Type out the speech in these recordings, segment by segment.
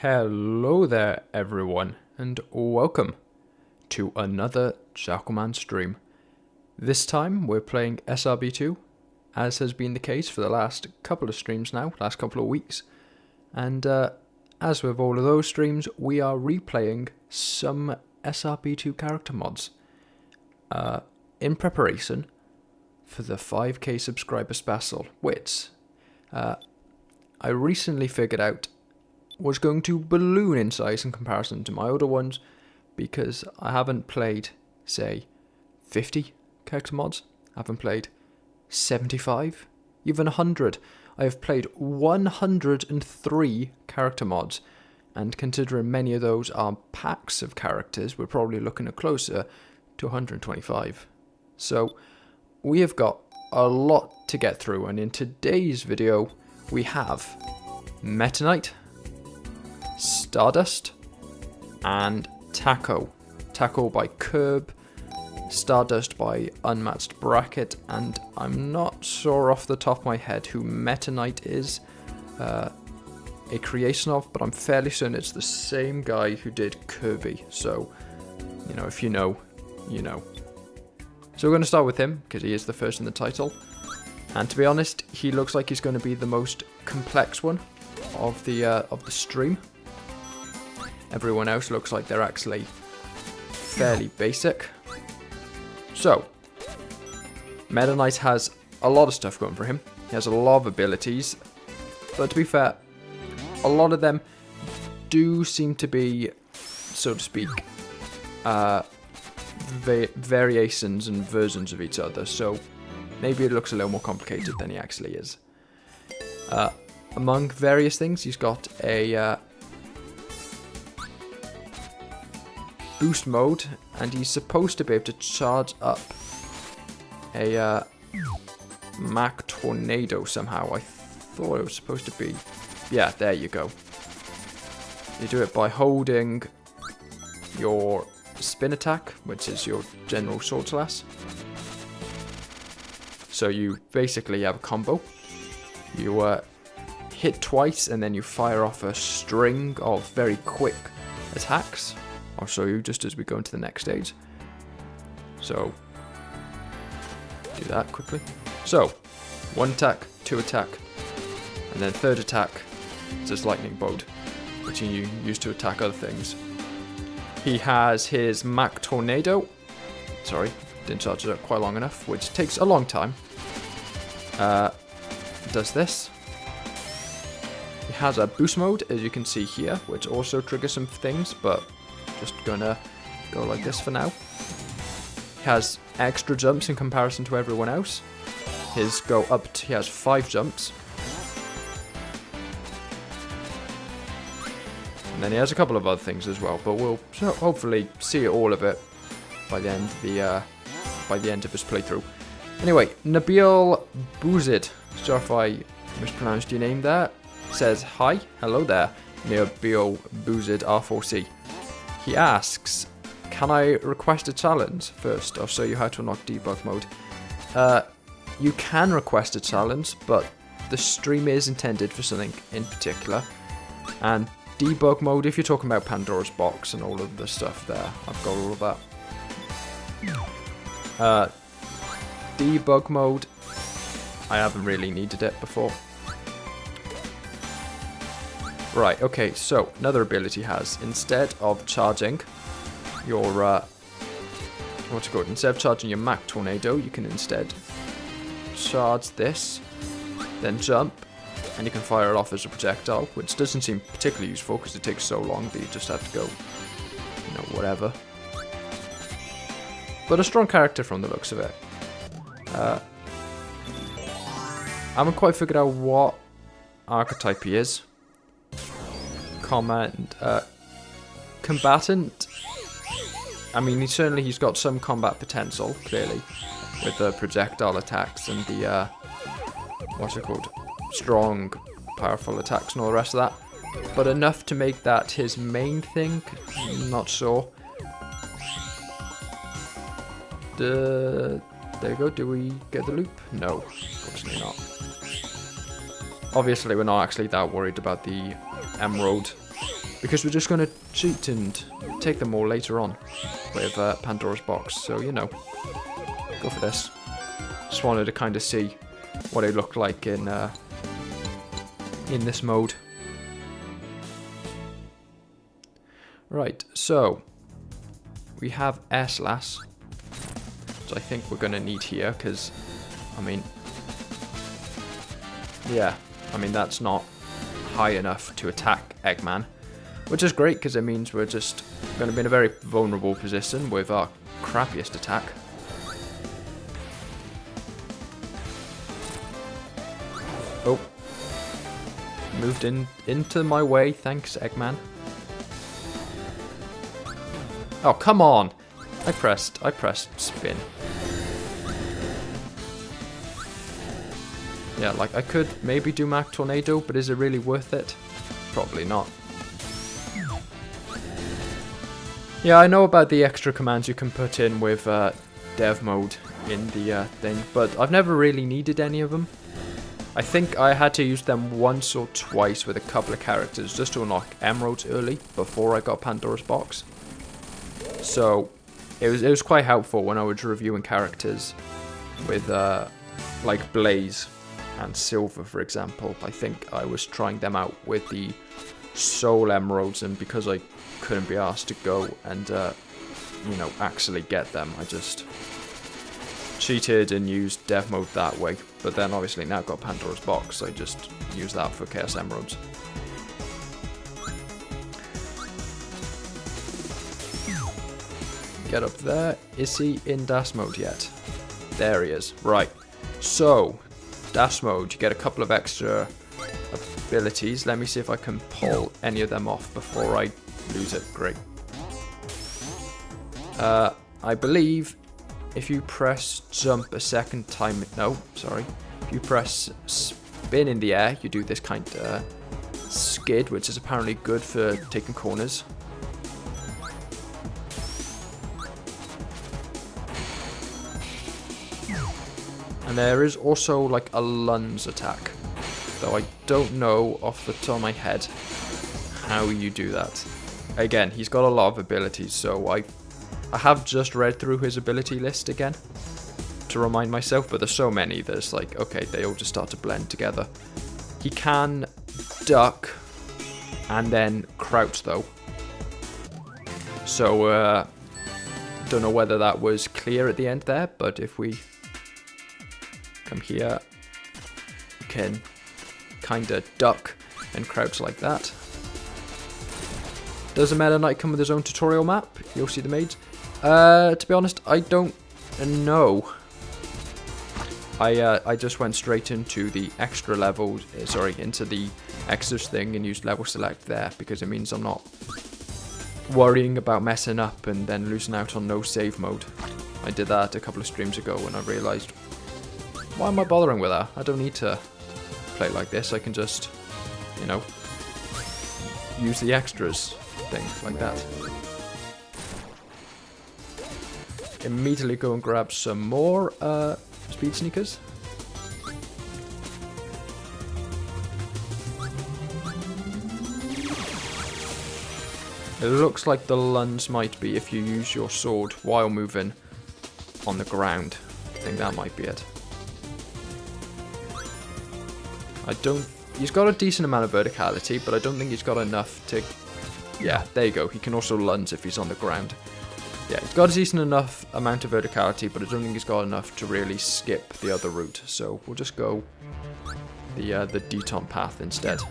Hello there everyone, and welcome to another JackalMan stream. This time we're playing SRB2, as has been the case for the last couple of streams now, last couple of weeks. And as with all of those streams, we are replaying some SRB2 character mods in preparation for the 5k subscriber special, which I recently figured out was going to balloon in size in comparison to my other ones, because I haven't played, say, 50 character mods. I haven't played 75, even 100. I have played 103 character mods, and considering many of those are packs of characters, we're probably looking at closer to 125. So we have got a lot to get through, and in today's video we have Meta Knight, Stardust, and Taco. Taco by Curb, Stardust by Unmatched Bracket, and I'm not sure off the top of my head who Meta Knight is a creation of, but I'm fairly certain it's the same guy who did Kirby. So, you know, if you know, you know. So we're going to start with him, because he is the first in the title. And to be honest, he looks like he's going to be the most complex one of the stream. Everyone else looks like they're actually fairly basic. So, Meta Knight has a lot of stuff going for him. He has a lot of abilities, but to be fair, a lot of them do seem to be, so to speak, variations and versions of each other. So maybe it looks a little more complicated than he actually is. Among various things, he's got a boost mode, and he's supposed to be able to charge up a Mach Tornado somehow. I thought it was supposed to be... yeah, there you go. You do it by holding your spin attack, which is your general sword slash. So you basically have a combo. You hit twice, and then you fire off a string of very quick attacks. I'll show you just as we go into the next stage. So, do that quickly. So, one attack, two attack, and then third attack is his lightning bolt, which you use to attack other things. He has his Mach Tornado. Sorry, didn't charge it up quite long enough, which takes a long time. Does this. He has a boost mode, as you can see here, which also triggers some things, but just gonna go like this for now. He has extra jumps in comparison to everyone else. His go up to, he has 5 jumps. And then he has a couple of other things as well, but we'll hopefully see all of it by the end of his playthrough. Anyway, Nabil Bouzid, sorry if I mispronounced your name there, says hi, hello there, Nabil Bouzid R4C. He asks, can I request a challenge? First, I'll show you how to unlock debug mode. You can request a challenge, but the stream is intended for something in particular. And debug mode, if you're talking about Pandora's box and all of the stuff there, I've got all of that. Debug mode, I haven't really needed it before. Right, okay, so another ability he has, instead of charging your, what's it called? Instead of charging your Mach Tornado, you can instead charge this, then jump, and you can fire it off as a projectile, which doesn't seem particularly useful because it takes so long that you just have to go, you know, whatever. But a strong character from the looks of it. I haven't quite figured out what archetype he is. Combatant. I mean, he's got some combat potential, clearly, with the projectile attacks and the what's it called, strong, powerful attacks and all the rest of that. But enough to make that his main thing? I'm not sure. There you go. Do we get the loop? No, unfortunately not. Obviously, we're not actually that worried about the emerald because we're just going to cheat and take them all later on with Pandora's Box. So, you know, go for this. Just wanted to kind of see what it looked like in this mode. Right, so we have air slash, which I think we're going to need here because, I mean, yeah, I mean that's not high enough to attack Eggman, which is great because it means we're just going to be in a very vulnerable position with our crappiest attack. Oh, moved into my way, thanks Eggman. Oh, come on! I pressed spin. Yeah, like I could maybe do Mach Tornado, but is it really worth it? Probably not. Yeah, I know about the extra commands you can put in with dev mode in the thing, but I've never really needed any of them. I think I had to use them once or twice with a couple of characters just to unlock emeralds early before I got Pandora's Box. So it was quite helpful when I was reviewing characters with like Blaze and Silver, for example. I think I was trying them out with the Soul Emeralds, and because I couldn't be asked to go and you know, actually get them, I just cheated and used dev mode that way. But then obviously now I've got Pandora's Box, so I just use that for Chaos Emeralds. Get up there. Is he in dash mode yet? There he is. Right. So, dash mode, you get a couple of extra abilities. Let me see if I can pull any of them off before I lose it. Great. I believe if you press jump a second time, no, sorry. If you press spin in the air, you do this kind of skid, which is apparently good for taking corners. And there is also like a lunge attack, though I don't know off the top of my head how you do that. Again, he's got a lot of abilities, so I have just read through his ability list again to remind myself, but there's so many that it's like, okay, they all just start to blend together. He can duck and then crouch though. So, don't know whether that was clear at the end there, but if we come here, you can kind of duck and crouch like that. Does a Meta Knight come with his own tutorial map? You'll see the maids. To be honest, I don't know. I just went straight into the extra levels, into the extras thing and used level select there because it means I'm not worrying about messing up and then losing out on no save mode. I did that a couple of streams ago when I realised, why am I bothering with that? I don't need to play like this. I can just, you know, use the extras thing like that. Immediately go and grab some more speed sneakers. It looks like the lunge might be if you use your sword while moving on the ground. I think that might be it. He's got a decent amount of verticality, but I don't think he's got enough to, yeah, there you go. He can also lunge if he's on the ground. Yeah, he's got a decent enough amount of verticality, but I don't think he's got enough to really skip the other route. So we'll just go the deton path instead.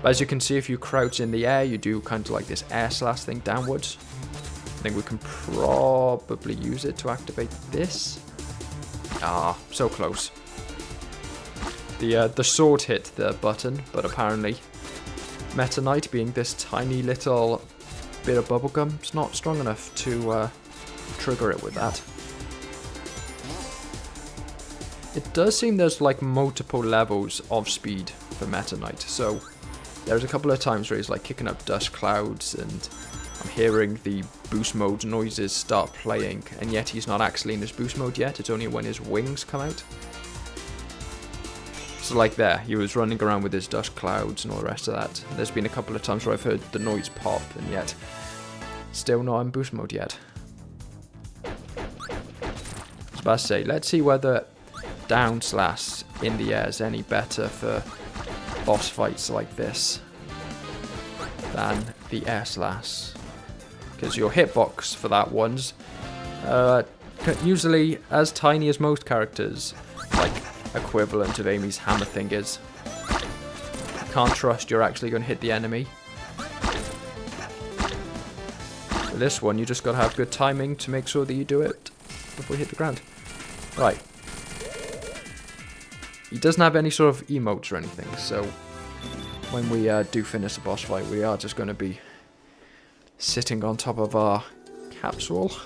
But as you can see, if you crouch in the air, you do kind of like this air slash thing downwards. I think we can probably use it to activate this. Ah, so close. The sword hit the button, but apparently Meta Knight, being this tiny little bit of bubblegum, it's not strong enough to trigger it with that. It does seem there's like multiple levels of speed for Meta Knight, so there's a couple of times where he's like kicking up dust clouds and I'm hearing the boost mode noises start playing, and yet he's not actually in his boost mode yet. It's only when his wings come out. So like there, he was running around with his dust clouds and all the rest of that. There's been a couple of times where I've heard the noise pop, and yet still not in boost mode yet. I was about to say, let's see whether down slash in the air is any better for boss fights like this than the air slash. Because your hitbox for that one's usually as tiny as most characters, like equivalent of Amy's hammer thing is. You can't trust you're actually going to hit the enemy. For this one, you just got to have good timing to make sure that you do it before you hit the ground. Right. He doesn't have any sort of emotes or anything, so when we do finish the boss fight, we are just going to be sitting on top of our capsule.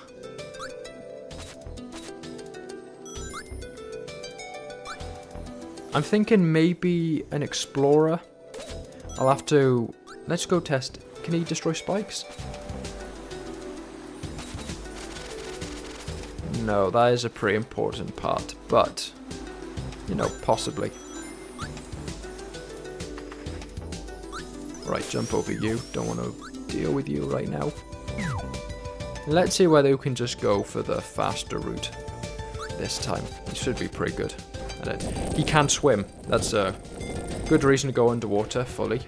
I'm thinking maybe an explorer. I'll have to... Let's go test. Can he destroy spikes? No, that is a pretty important part, but, you know, possibly. Right, jump over you. Don't want to deal with you right now. Let's see whether we can just go for the faster route this time. It should be pretty good. He can swim. That's a good reason to go underwater fully.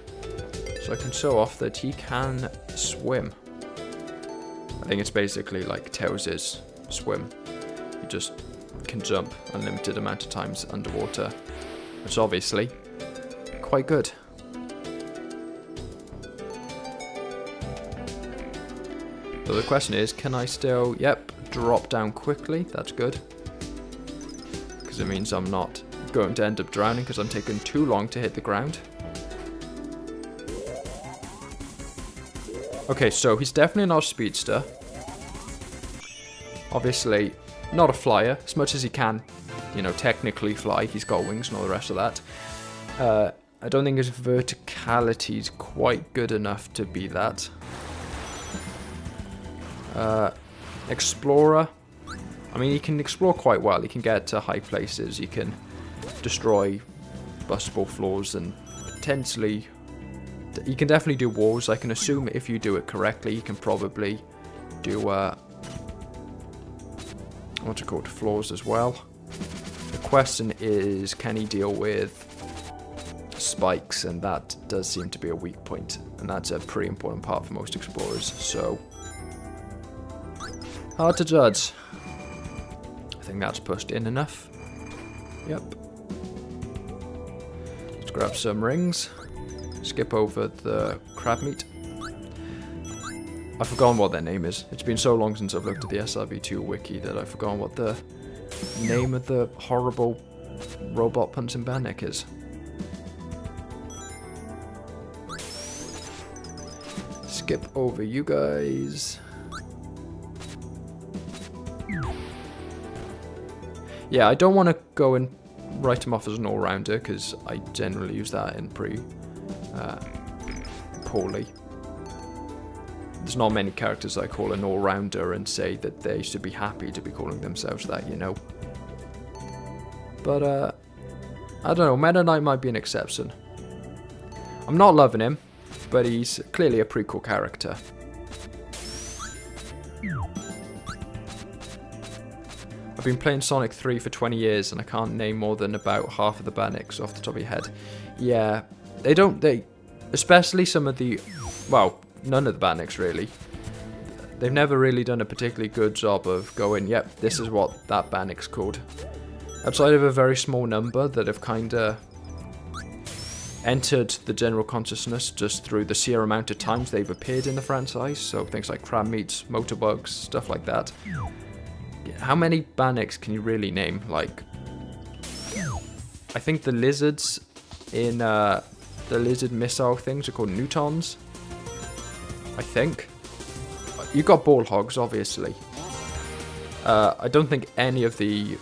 So I can show off that he can swim. I think it's basically like Tails' swim. He just can jump unlimited amount of times underwater, which is obviously quite good. So the question is, can I still, yep, drop down quickly? That's good. Because it means I'm not going to end up drowning because I'm taking too long to hit the ground. Okay, so he's definitely not a speedster. Obviously, not a flyer, as much as he can, you know, technically fly. He's got wings and all the rest of that. I don't think his verticality is quite good enough to be that. Explorer. I mean, he can explore quite well. He can get to high places. He can destroy bustable floors and potentially... He can definitely do walls. I can assume if you do it correctly, you can probably do... what's it called? Floors as well. The question is, can he deal with spikes? And that does seem to be a weak point. And that's a pretty important part for most explorers. So, hard to judge. I think that's pushed in enough. Yep. Let's grab some rings. Skip over the crab meat. I've forgotten what their name is. It's been so long since I've looked at the SRB2 wiki that I've forgotten what the name of the horrible robot punching bandit is. Skip over you guys. Yeah, I don't want to go and write him off as an all-rounder because I generally use that in pretty poorly. There's not many characters I call an all-rounder and say that they should be happy to be calling themselves that, you know. But, I don't know, Meta Knight might be an exception. I'm not loving him, but he's clearly a pretty cool character. I've been playing Sonic 3 for 20 years and I can't name more than about half of the Bandits off the top of your head. Yeah, especially some of the, well, none of the Bandits really. They've never really done a particularly good job of going, yep, this is what that Bandit's called. Outside of a very small number that have kinda entered the general consciousness just through the sheer amount of times they've appeared in the franchise, so things like crab meats, motorbugs, stuff like that. How many Bandits can you really name? Like, I think the lizards in the lizard missile things are called Newtons. I think. You got ball hogs, obviously. I don't think any of the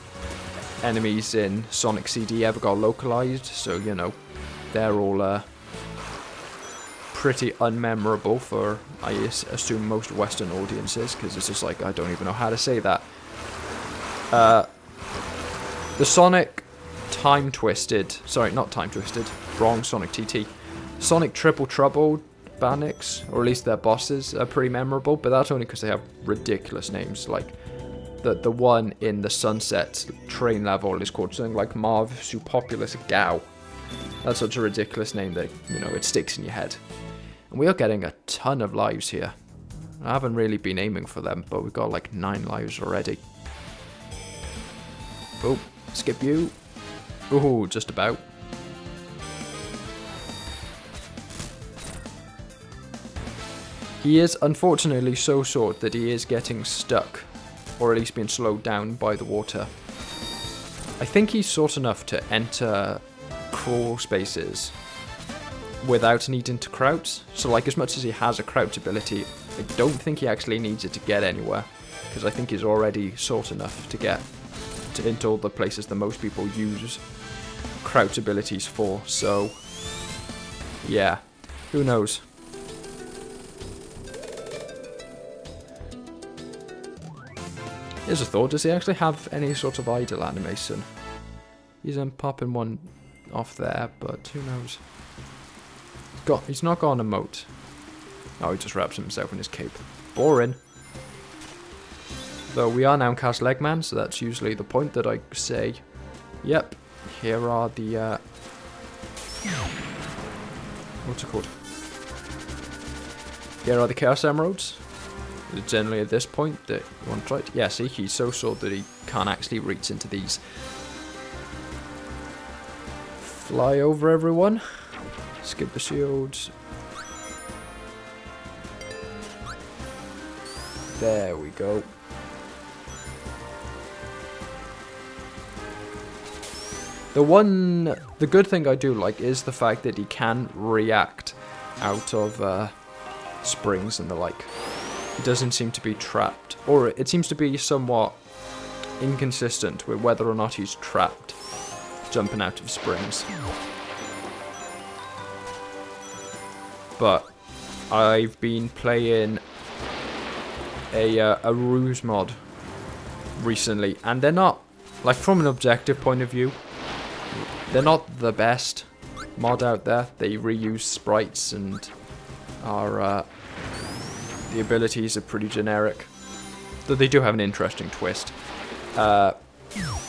enemies in Sonic CD ever got localized, so you know, they're all pretty unmemorable for, I assume, most Western audiences, because it's just like, I don't even know how to say that. The Sonic Time Twisted. Sorry, not Time Twisted. Wrong Sonic TT. Sonic Triple Trouble Banix, or at least their bosses, are pretty memorable, but that's only because they have ridiculous names. Like, the one in the Sunset train level is called something like Marv Supopulus Gao. That's such a ridiculous name that, you know, it sticks in your head. And we are getting a ton of lives here. I haven't really been aiming for them, but we've got like 9 lives already. Oh, skip you. Ooh, just about. He is unfortunately so short that he is getting stuck, or at least being slowed down by the water. I think he's short enough to enter crawl spaces without needing to crouch. So like, as much as he has a crouch ability, I don't think he actually needs it to get anywhere, because I think he's already short enough to get into all the places that most people use crouch abilities for. So yeah, who knows. Here's a thought, does he actually have any sort of idle animation? He's popping one off there, but who knows. He's not got an emote. Oh, he just wraps himself in his cape. Boring. Though we are now cast Legman, so that's usually the point that I say, yep, here are the, what's it called? Here are the Chaos Emeralds. It's generally at this point that you want to try it. Yeah, see, he's so short that he can't actually reach into these. Fly over everyone. Skip the shields. There we go. The good thing I do like is the fact that he can react out of springs and the like. He doesn't seem to be trapped, or it seems to be somewhat inconsistent with whether or not he's trapped jumping out of springs. But I've been playing a ruse mod recently, and they're not, like, from an objective point of view, they're not the best mod out there. They reuse sprites and are the abilities are pretty generic, though they do have an interesting twist. But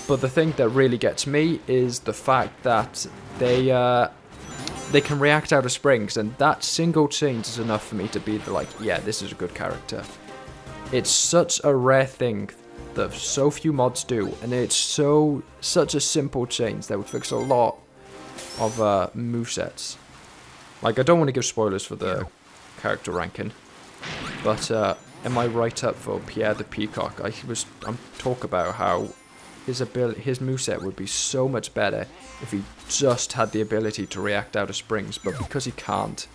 the thing that really gets me is the fact that they can react out of springs, and that single change is enough for me to be like, yeah, this is a good character. It's such a rare thing that so few mods do, and it's such a simple change that would fix a lot of movesets. Like, I don't want to give spoilers for the character ranking, but in my write-up for Pierre the Peacock, I'm talk about how his moveset would be so much better if he just had the ability to react out of springs, but because he can't,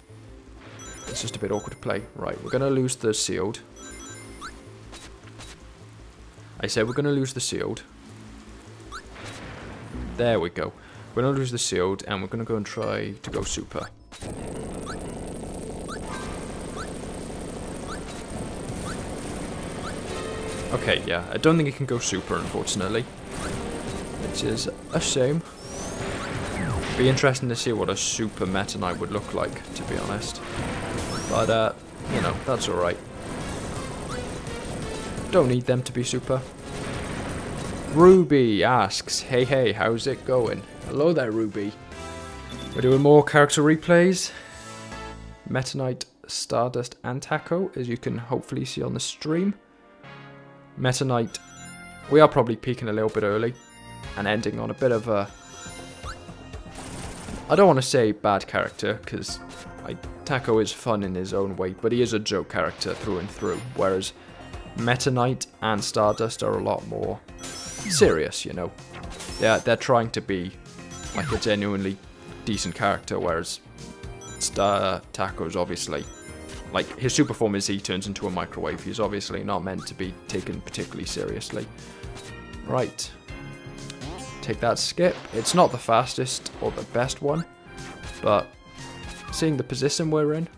it's just a bit awkward to play. Right, we're gonna lose the sealed. I said we're gonna lose the sealed. There we go. We're gonna lose the sealed, and we're gonna go and try to go super. Okay, yeah, I don't think it can go super, unfortunately, which is a shame. Be interesting to see what a super Meta Knight would look like, to be honest. But, you know, that's alright. Don't need them to be super. Ruby asks, hey, how's it going? Hello there, Ruby. We're doing more character replays. Meta Knight, Stardust and Taco, as you can hopefully see on the stream. Meta Knight, we are probably peaking a little bit early and ending on a bit of a, I don't want to say bad character, because Taco is fun in his own way, but he is a joke character through and through, whereas Meta Knight and Stardust are a lot more serious, you know. They're trying to be like a genuinely decent character, whereas Taco's obviously, like, his super form is he turns into a microwave. He's obviously not meant to be taken particularly seriously. Right. Take that skip. It's not the fastest or the best one, but seeing the position we're in,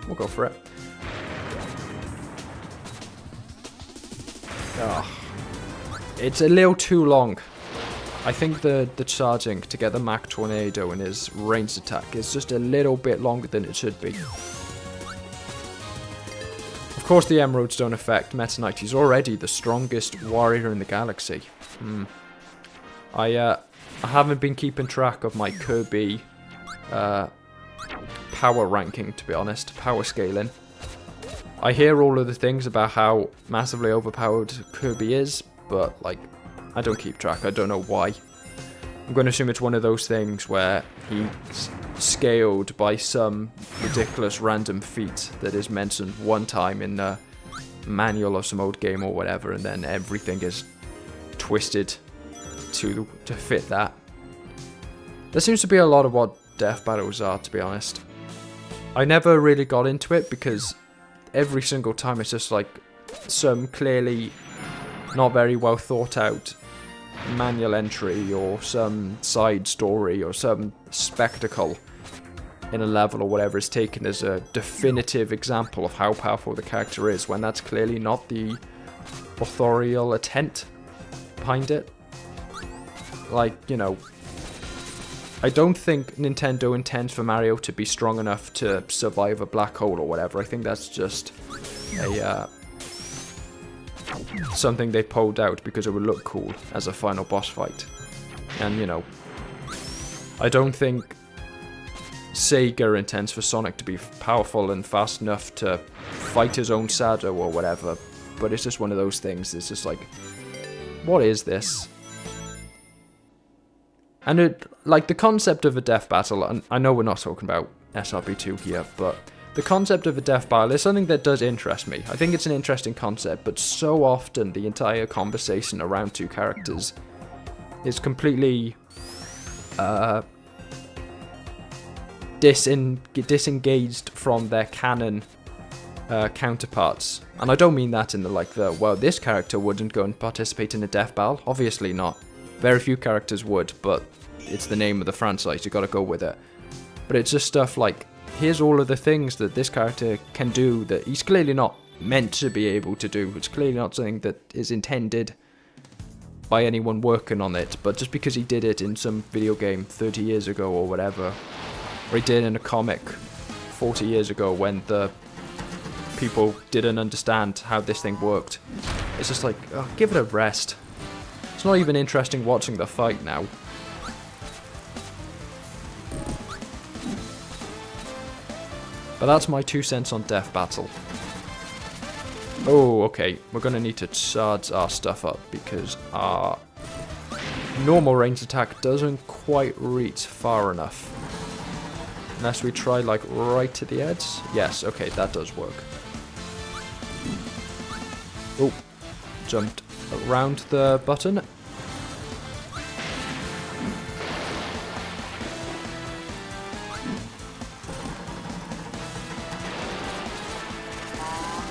we'll go for it. Oh, it's a little too long. I think the charging to get the Mach Tornado in his ranged attack is just a little bit longer than it should be. Of course the emeralds don't affect Meta Knight. He's already the strongest warrior in the galaxy. I haven't been keeping track of my Kirby power ranking, to be honest. Power scaling. I hear all of the things about how massively overpowered Kirby is, but like, I don't keep track. I don't know why. I'm going to assume it's one of those things where he's scaled by some ridiculous random feat that is mentioned one time in a manual of some old game or whatever, and then everything is twisted to fit that. There seems to be a lot of what death battles are, to be honest. I never really got into it because every single time it's just like some clearly not very well thought out manual entry or some side story or some spectacle in a level or whatever is taken as a definitive example of how powerful the character is, when that's clearly not the authorial intent behind it. Like, you know, I don't think Nintendo intends for Mario to be strong enough to survive a black hole or whatever. I think that's just a something they pulled out because it would look cool as a final boss fight. And, you know, I don't think Sega intends for Sonic to be powerful and fast enough to fight his own shadow or whatever, but it's just one of those things. It's just like, what is this? And it, like, the concept of a death battle, and I know we're not talking about SRB2 here, but the concept of a death battle is something that does interest me. I think it's an interesting concept, but so often the entire conversation around two characters is completely disengaged from their canon counterparts. And I don't mean that in the well, this character wouldn't go and participate in a death battle. Obviously not. Very few characters would, but it's the name of the franchise, you gotta go with it. But it's just stuff like, here's all of the things that this character can do that he's clearly not meant to be able to do. It's clearly not something that is intended by anyone working on it, but just because he did it in some video game 30 years ago or whatever, or he did in a comic 40 years ago when the people didn't understand how this thing worked. It's just like, oh, give it a rest. It's not even interesting watching the fight now. But that's my 2 cents on Death Battle. Oh, okay. We're going to need to charge our stuff up because our normal range attack doesn't quite reach far enough. Unless we try, like, right to the edge. Yes, okay, that does work. Oh, jumped around the button.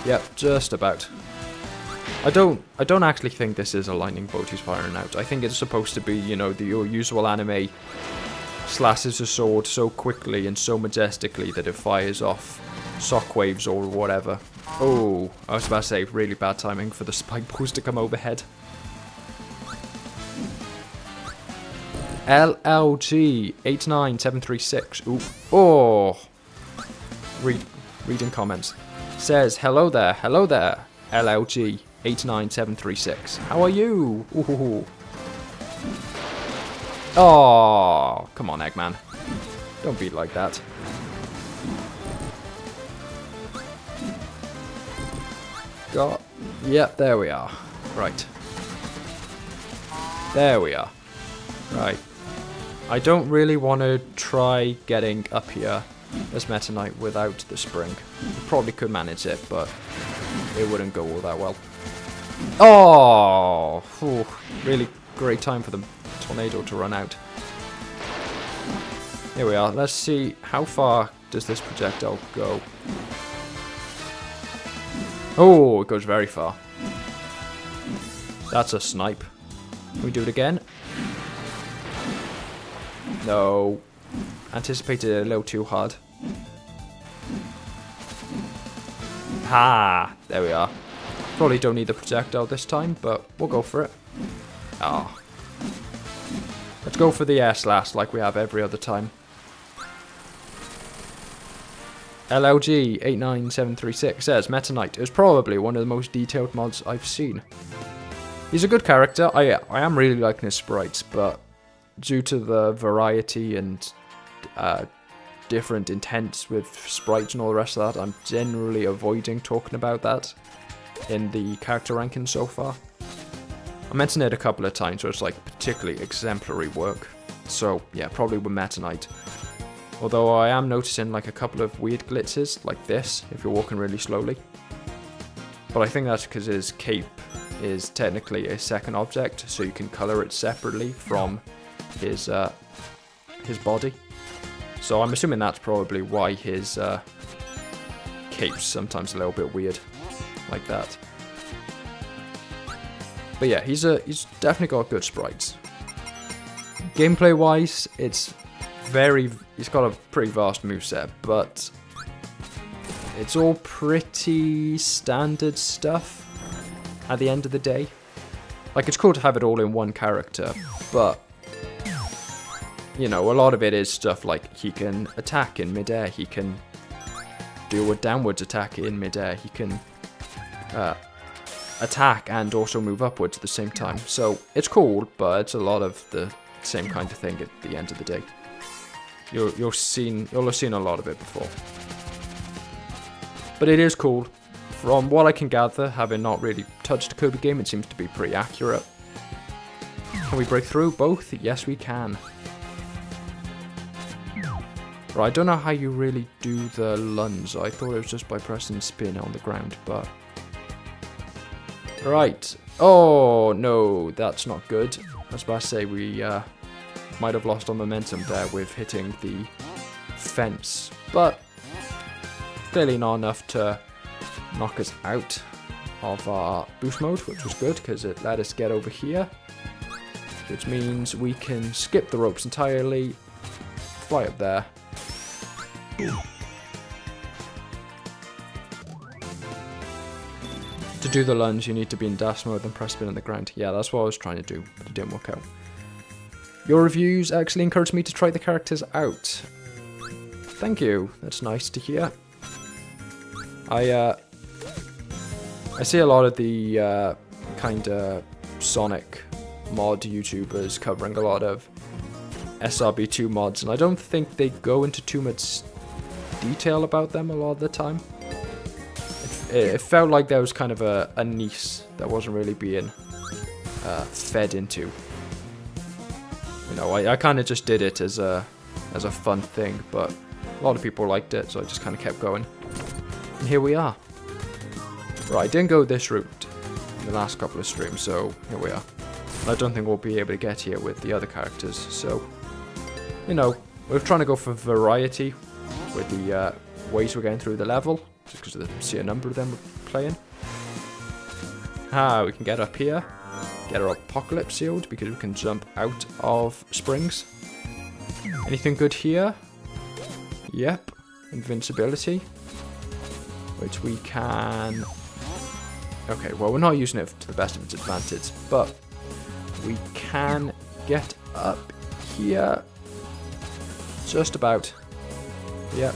Yep, just about. I don't actually think this is a lightning bolt he's firing out. I think it's supposed to be, you know, your usual anime slashes a sword so quickly and so majestically that it fires off shockwaves or whatever. Oh, I was about to say, really bad timing for the spike balls to come overhead. LLG 89736. Ooh. Oh. Reading comments. Says, hello there, LLG 89736. How are you? Ooh. Oh, come on, Eggman. Don't be like that. Got. Yep, there we are. Right. There we are. Right. I don't really want to try getting up here as Meta Knight without the spring. We probably could manage it, but it wouldn't go all that well. Oh! Whew, really great time for the tornado to run out. Here we are. Let's see, how far does this projectile go? Oh, it goes very far. That's a snipe. Can we do it again? No. Anticipated it a little too hard. Ha! There we are. Probably don't need the projectile this time, but we'll go for it. Ah. Let's go for the S last like we have every other time. LLG89736 says, Meta Knight is probably one of the most detailed mods I've seen. He's a good character. I am really liking his sprites, but due to the variety and different intents with sprites and all the rest of that, I'm generally avoiding talking about that in the character ranking so far. I mentioned it a couple of times where it's like particularly exemplary work. So yeah, probably with Meta Knight. Although I am noticing like a couple of weird glitzes, like this, if you're walking really slowly. But I think that's because his cape is technically a second object, so you can color it separately from his body. So I'm assuming that's probably why his cape's sometimes a little bit weird, like that. But yeah, he's definitely got good sprites. Gameplay wise, he's got a pretty vast moveset, but it's all pretty standard stuff at the end of the day. Like, it's cool to have it all in one character, but you know, a lot of it is stuff like he can attack in midair, he can do a downwards attack in midair, he can attack and also move upwards at the same time. So it's cool, but it's a lot of the same kind of thing at the end of the day. You'll have seen a lot of it before. But it is cool. From what I can gather, having not really touched a Kirby game, it seems to be pretty accurate. Can we break through both? Yes, we can. Right, I don't know how you really do the lunge. I thought it was just by pressing spin on the ground, but... Right. Oh, no, that's not good. I was about to say we might have lost our momentum there with hitting the fence, but clearly not enough to knock us out of our boost mode, which was good because it let us get over here, which means we can skip the ropes entirely, fly up there. To do the lunge, you need to be in dash mode and press spin on the ground. Yeah, that's what I was trying to do, but it didn't work out. Your reviews actually encouraged me to try the characters out. Thank you, that's nice to hear. I see a lot of the kind of Sonic mod YouTubers covering a lot of SRB2 mods, and I don't think they go into too much detail about them a lot of the time. It felt like there was kind of a niche that wasn't really being fed into. You know, I kind of just did it as a fun thing, but a lot of people liked it, so I just kind of kept going. And here we are. Right, I didn't go this route in the last couple of streams, so here we are. And I don't think we'll be able to get here with the other characters, so... You know, we're trying to go for variety with the ways we're getting through the level, just because I see a number of them playing. We can get up here, get our apocalypse shield, because we can jump out of springs. Anything good here? Yep, invincibility, which we can... Okay, well, we're not using it to the best of its advantage, but we can get up here. Just about. Yep.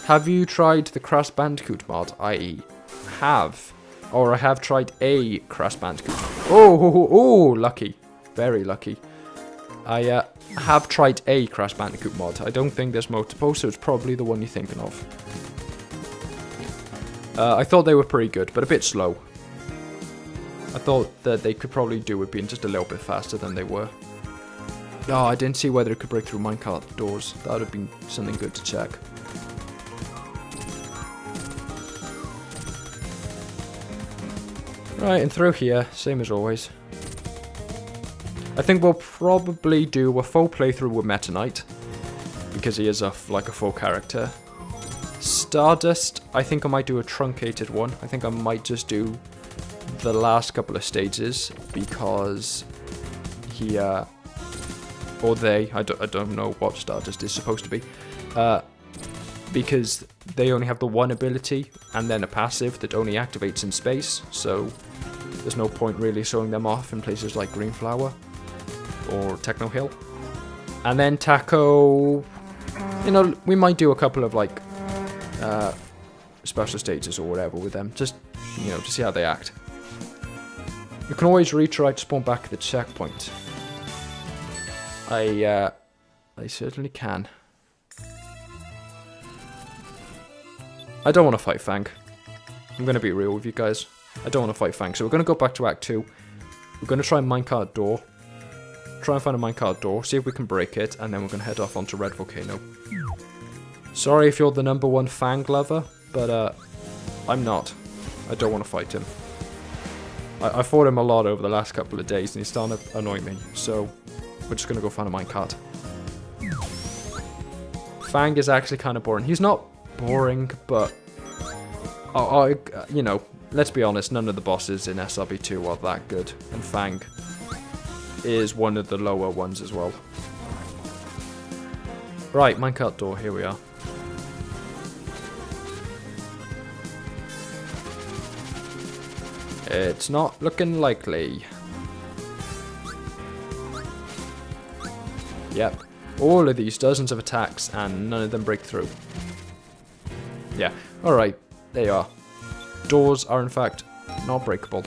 Have you tried the Crash Bandicoot mod? I have. Or I have tried a Crash Bandicoot. Oh, lucky. Very lucky. I have tried a Crash Bandicoot mod. I don't think there's multiple, so it's probably the one you're thinking of. I thought they were pretty good, but a bit slow. I thought that they could probably do with being just a little bit faster than they were. Oh, I didn't see whether it could break through minecart doors. That would have been something good to check. Right, and through here, same as always. I think we'll probably do a full playthrough with Meta Knight, because he is like a full character. Stardust, I think I might do a truncated one. I think I might just do the last couple of stages, because he, or they, I don't know what Stardust is supposed to be, because they only have the one ability, and then a passive that only activates in space, so there's no point really showing them off in places like Greenflower or Techno Hill. And then Taco, you know, we might do a couple of like special stages or whatever with them, just, you know, to see how they act. You can always retry to spawn back at the checkpoint. I certainly can. I don't want to fight Fang. I'm going to be real with you guys. I don't want to fight Fang. So we're going to go back to Act 2. We're going to try and minecart door. Try and find a minecart door. See if we can break it. And then we're going to head off onto Red Volcano. Sorry if you're the #1 Fang lover. But I'm not. I don't want to fight him. I fought him a lot over the last couple of days. And he's starting to annoy me. So we're just going to go find a minecart. Fang is actually kind of boring. He's not boring, but you know, let's be honest, none of the bosses in SRB2 are that good, and Fang is one of the lower ones as well. Right, minecart door, here we are. It's not looking likely. Yep, all of these dozens of attacks and none of them break through. Yeah, alright, there you are. Doors are in fact not breakable.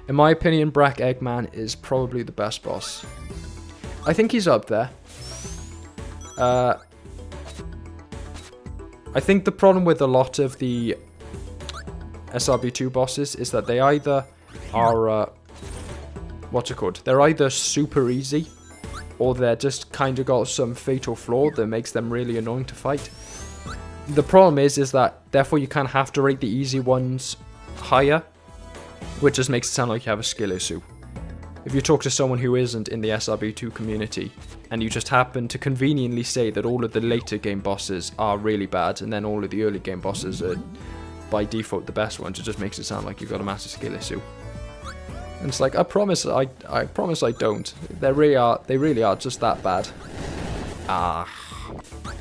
In my opinion, Black Eggman is probably the best boss. I think he's up there. I think the problem with a lot of the SRB2 bosses is that they either are, what's it called? They're either super easy, or they're just kind of got some fatal flaw that makes them really annoying to fight. The problem is that therefore you kind of have to rate the easy ones higher, which just makes it sound like you have a skill issue. If you talk to someone who isn't in the SRB2 community, and you just happen to conveniently say that all of the later game bosses are really bad, and then all of the early game bosses are by default the best ones, it just makes it sound like you've got a massive skill issue. And it's like, I promise I don't. They really are just that bad. Ah,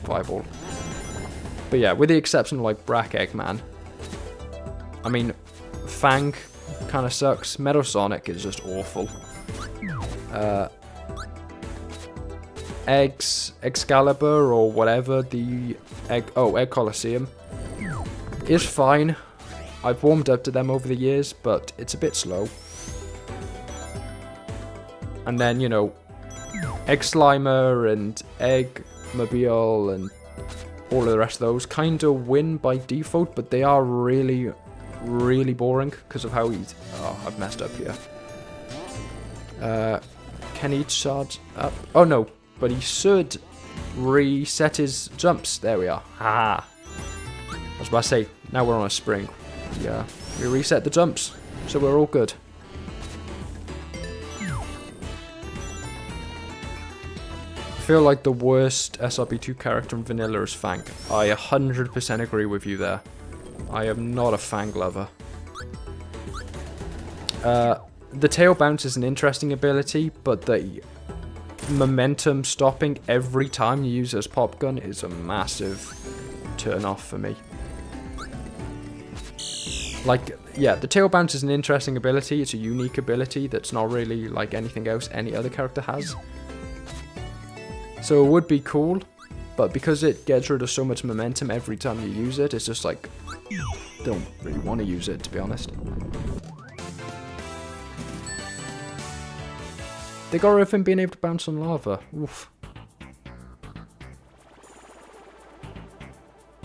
fireball. But yeah, with the exception of like Black Eggman, I mean, Fang kind of sucks. Metal Sonic is just awful. Excalibur or whatever, the Egg Coliseum is fine. I've warmed up to them over the years, but it's a bit slow. And then, you know, Egg Slimer and Egg Mobile and all of the rest of those kind of win by default, but they are really, really boring because of how he's... Oh, I've messed up here. Can he charge up? Oh no, but he should reset his jumps. There we are. Ha! I was about to say, now we're on a spring. Yeah, we reset the jumps, so we're all good. I feel like the worst SRB2 character in vanilla is Fang. I 100% agree with you there. I am not a Fang lover. The tail bounce is an interesting ability, but the momentum stopping every time you use it as pop gun is a massive turn off for me. Like, yeah, the tail bounce is an interesting ability. It's a unique ability that's not really like anything else any other character has. So it would be cool, but because it gets rid of so much momentum every time you use it, it's just like, don't really want to use it, to be honest. They got rid of him being able to bounce on lava. Oof.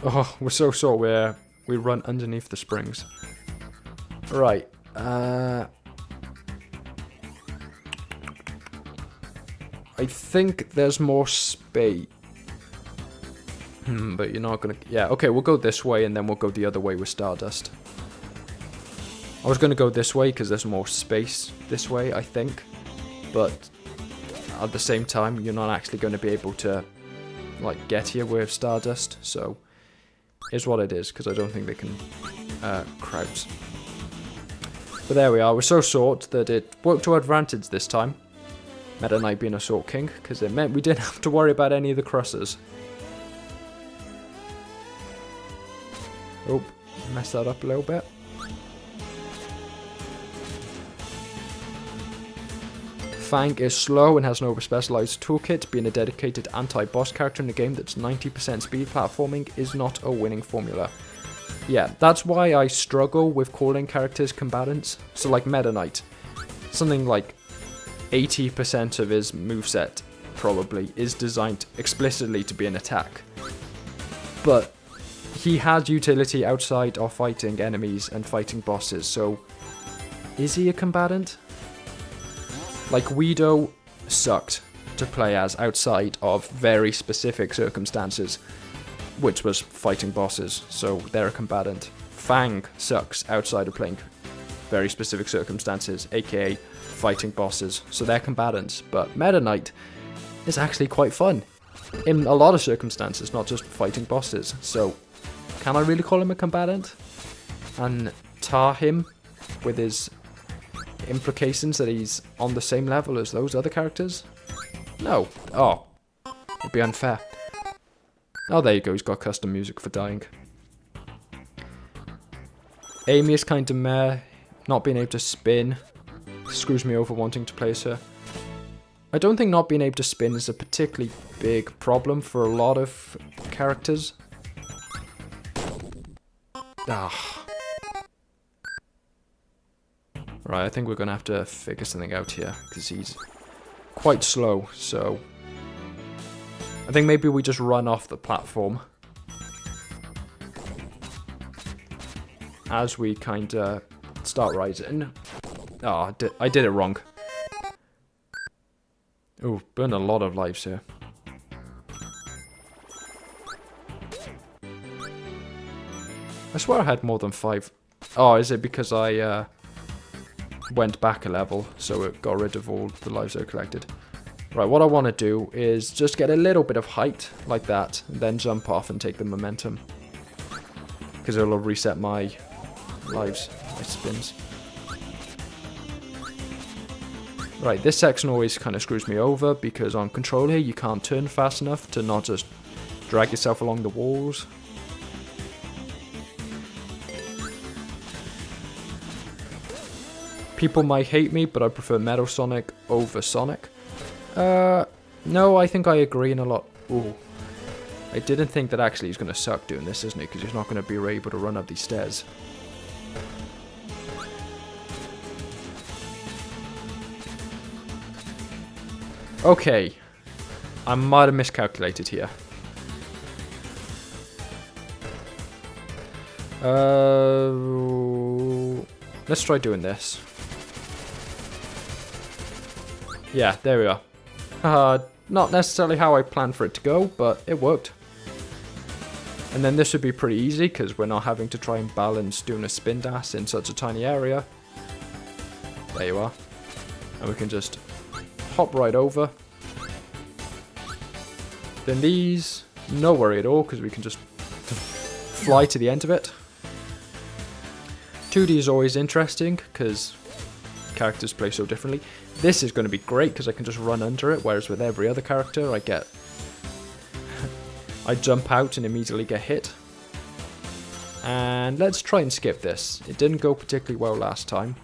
Oh, we're so sore where we run underneath the springs. Right. I think there's more space. But you're not gonna... Yeah, okay, we'll go this way and then we'll go the other way with Stardust. I was gonna go this way because there's more space this way, I think. But at the same time, you're not actually going to be able to, like, get here with Stardust. So, here's what it is, because I don't think they can crouch. But there we are. We're so short that it worked to our advantage this time. Meta Knight being a short king, because it meant we didn't have to worry about any of the crosses. Oh, messed that up a little bit. Fang is slow and has no specialized toolkit. Being a dedicated anti-boss character in a game that's 90% speed platforming is not a winning formula. Yeah, that's why I struggle with calling characters combatants. So like Meta Knight, something like 80% of his moveset probably is designed explicitly to be an attack. But he has utility outside of fighting enemies and fighting bosses, so is he a combatant? Like Guido sucked to play as outside of very specific circumstances, which was fighting bosses, so they're a combatant. Fang sucks outside of playing very specific circumstances, aka fighting bosses, so they're combatants. But Meta Knight is actually quite fun in a lot of circumstances, not just fighting bosses, so can I really call him a combatant? And tar him with his implications that he's on the same level as those other characters? No. Oh, it'd be unfair. Oh, there you go, he's got custom music for dying. Amy is kind of meh. Not being able to spin screws me over wanting to place her. I don't think not being able to spin is a particularly big problem for a lot of characters. Ah. Right, I think we're going to have to figure something out here, because he's quite slow, so I think maybe we just run off the platform as we kind of start rising. Oh, I did it wrong. Ooh, burned a lot of lives here. I swear I had more than 5. Oh, is it because I went back a level, so it got rid of all the lives I collected? Right, what I want to do is just get a little bit of height, like that, and then jump off and take the momentum. Because it'll reset my lives, my spins. Right, this section always kind of screws me over, because on control here you can't turn fast enough to not just drag yourself along the walls. People might hate me, but I prefer Metal Sonic over Sonic. No, I think I agree in a lot. Ooh. I didn't think that actually he's going to suck doing this, isn't he? Because he's not going to be able to run up these stairs. Okay. I might have miscalculated here. Let's try doing this. Yeah, there we are. Not necessarily how I planned for it to go, but it worked. And then this should be pretty easy, because we're not having to try and balance doing a spin dash in such a tiny area. There you are. And we can just hop right over. Then these, no worry at all, because we can just fly to the end of it. 2D is always interesting, because characters play so differently. This is going to be great because I can just run under it, whereas with every other character I jump out and immediately get hit. And let's try and skip this. It didn't go particularly well last time.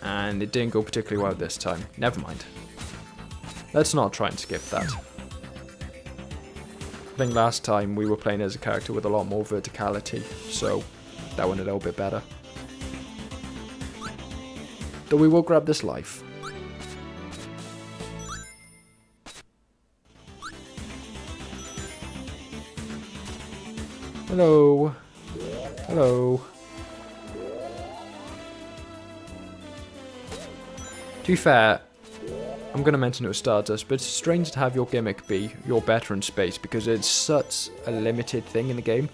And it didn't go particularly well this time. Never mind. Let's not try and skip that. I think last time we were playing as a character with a lot more verticality, so that went a little bit better. Though we will grab this life. Hello. Hello. To be fair, I'm going to mention it with Stardust, but it's strange to have your gimmick be you're better in space, because it's such a limited thing in the game.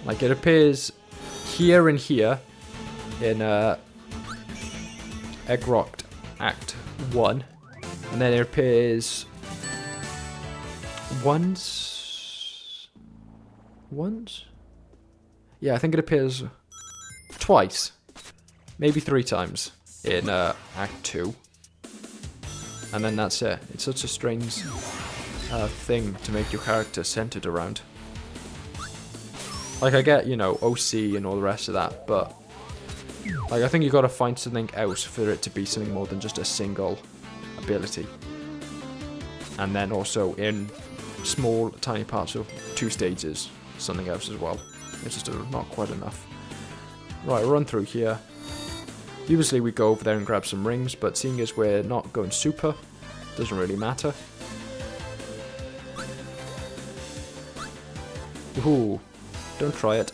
Like, it appears here and here in Egg Rocked Act 1, and then it appears once? Yeah, I think it appears twice, maybe 3 times in Act 2, and then that's it. It's such a strange thing to make your character centered around. Like, I get, you know, OC and all the rest of that, but Like, I think you got to find something else for it to be something more than just a single ability. And then also in small, tiny parts of 2 stages, something else as well. It's just not quite enough. Right, run through here. Usually we go over there and grab some rings, but seeing as we're not going super, doesn't really matter. Ooh, don't try it.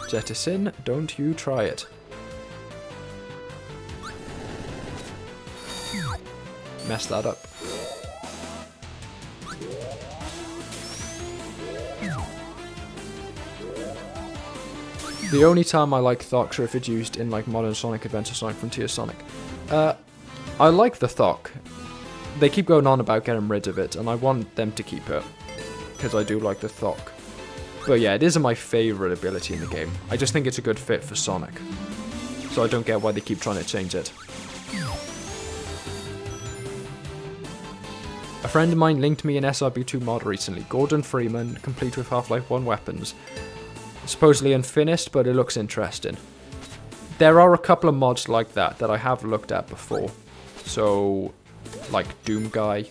Jettison, don't you try it. Mess that up. The only time I like Thox are if it's used in like Modern Sonic Adventure, Sonic Frontier, Sonic. I like the Thox. They keep going on about getting rid of it, and I want them to keep it. Because I do like the Thox. But yeah, it isn't my favourite ability in the game. I just think it's a good fit for Sonic. So I don't get why they keep trying to change it. A friend of mine linked me an SRB2 mod recently. Gordon Freeman, complete with Half-Life 1 weapons. Supposedly unfinished, but it looks interesting. There are a couple of mods like that I have looked at before. So, like Doom Guy,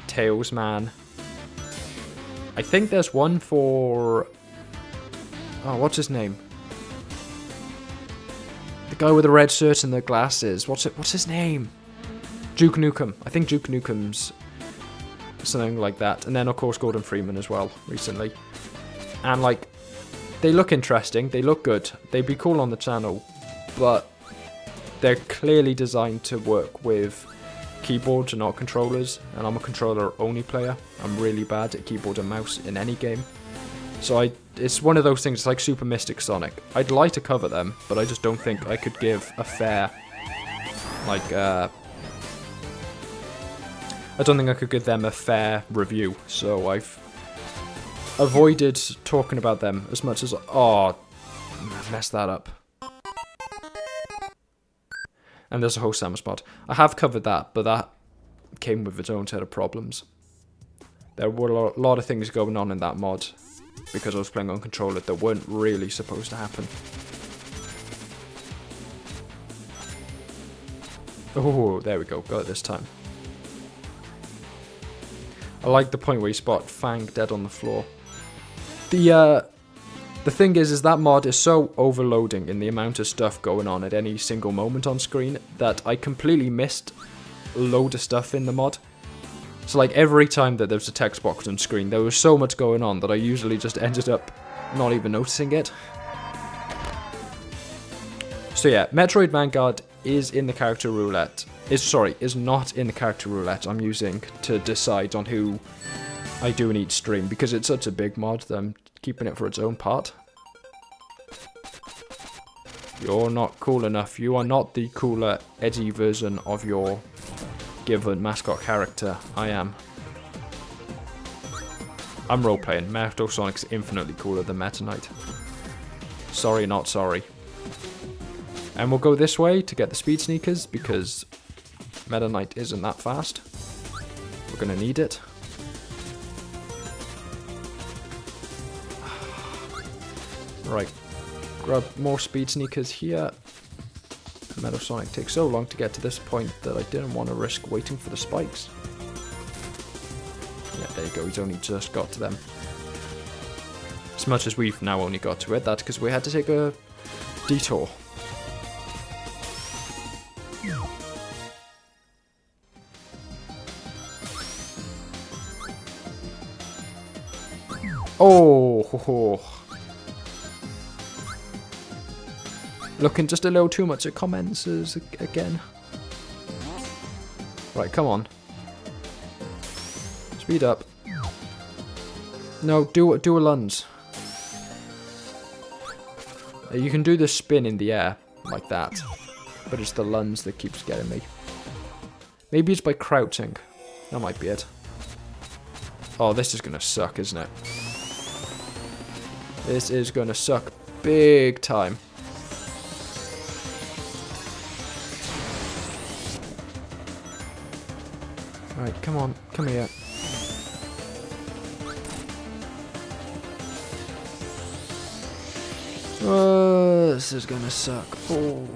Tails Man. I think there's one for... Oh, what's his name? The guy with the red shirt and the glasses. What's his name? Duke Nukem. I think Duke Nukem's something like that. And then, of course, Gordon Freeman as well, recently. And, like, they look interesting. They look good. They'd be cool on the channel. But they're clearly designed to work with keyboards and not controllers. And I'm a controller-only player. I'm really bad at keyboard and mouse in any game. So it's one of those things, it's like Super Mystic Sonic. I'd like to cover them, but I just don't think I could give a fair, like, I don't think I could give them a fair review, so I've avoided talking about them as much as... Oh, I messed that up. And there's a whole Samus mod. I have covered that, but that came with its own set of problems. There were a lot of things going on in that mod, because I was playing on controller, that weren't really supposed to happen. Oh, there we go, got it this time. I like the point where you spot Fang dead on the floor. The thing is that mod is so overloading in the amount of stuff going on at any single moment on screen that I completely missed a load of stuff in the mod. So like every time that there was a text box on screen, there was so much going on that I usually just ended up not even noticing it. So yeah, Metroid Vanguard is in the character roulette. Is not in the character roulette I'm using to decide on who I do in each stream, because it's such a big mod that I'm keeping it for its own part. You're not cool enough. You are not the cooler, edgy version of your given mascot character. I am. I'm roleplaying. Metal Sonic's infinitely cooler than Meta Knight. Sorry, not sorry. And we'll go this way to get the speed sneakers, because Meta Knight isn't that fast. We're gonna need it. Right. Grab more speed sneakers here. Metal Sonic takes so long to get to this point that I didn't want to risk waiting for the spikes. Yeah, there you go, he's only just got to them. As much as we've now only got to it, that's because we had to take a detour. Oh, ho, ho. Looking just a little too much at comments again. Right, come on. Speed up. No, do a lunge. You can do the spin in the air, like that. But it's the lunge that keeps getting me. Maybe it's by crouching. That might be it. Oh, this is gonna suck, isn't it? This is gonna suck big time. Right, come on, come here. this is gonna suck balls.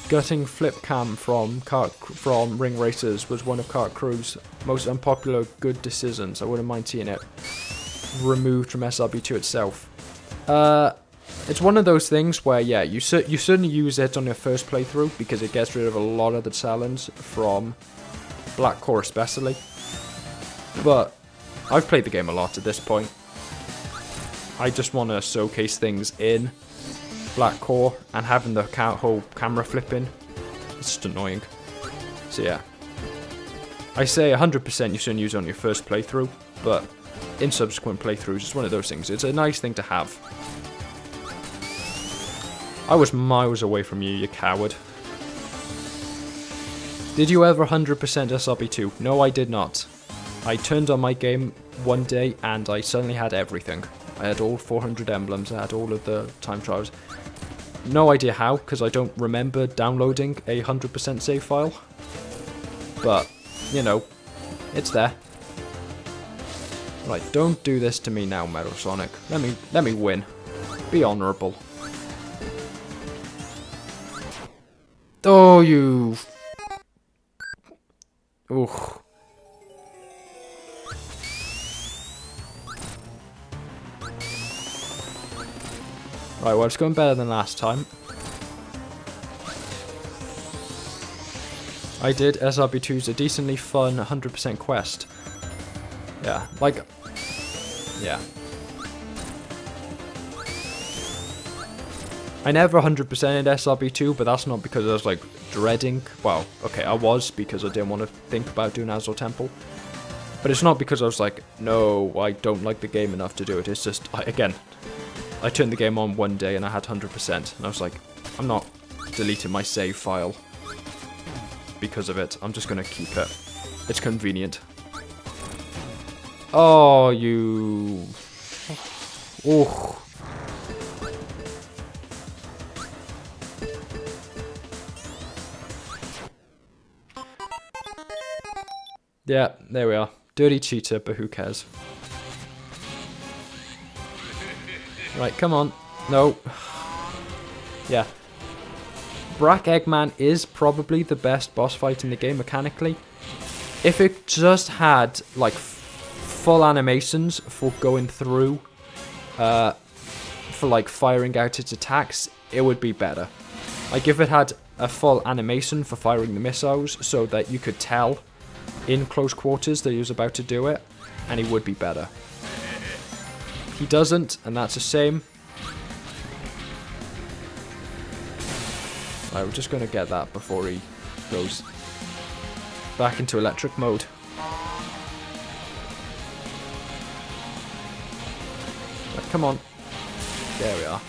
Gutting flip cam from Ring Racers was one of Kart Crew's most unpopular good decisions. I wouldn't mind seeing it removed from SRB2 itself. It's one of those things where, yeah, you certainly use it on your first playthrough because it gets rid of a lot of the challenge from Black Core especially. But I've played the game a lot at this point. I just want to showcase things in Black Core, and having the whole camera flipping, it's just annoying. So yeah, I say 100% you shouldn't use it on your first playthrough, but in subsequent playthroughs, it's one of those things. It's a nice thing to have. I was miles away from you, you coward. Did you ever 100% SRB2? No, I did not. I turned on my game one day and I suddenly had everything. I had all 400 emblems, I had all of the time trials. No idea how, because I don't remember downloading a 100% save file. But, you know, it's there. Right, don't do this to me now, Metal Sonic. Let me win. Be honourable. Oh, you... Ugh. Right, well, it's going better than last time. I did SRB2's a decently fun 100% quest. Yeah, like... Yeah. I never 100%ed SRB2, but that's not because I was, like, dreading... Well, okay, I was, because I didn't want to think about doing Azure Temple. But it's not because I was like, no, I don't like the game enough to do it. It's just, again... I turned the game on one day and I had 100%, and I was like, I'm not deleting my save file because of it. I'm just going to keep it. It's convenient. Oh, you... Oh. Yeah, there we are. Dirty cheater, but who cares? Right, come on. No. Yeah. Brack Eggman is probably the best boss fight in the game mechanically. If it just had, like, full animations for going through, for, like, firing out its attacks, it would be better. Like, if it had a full animation for firing the missiles so that you could tell in close quarters that he was about to do it, and he would be better. He doesn't, and that's a shame. Right, we're just going to get that before he goes back into electric mode. Right, come on. There we are.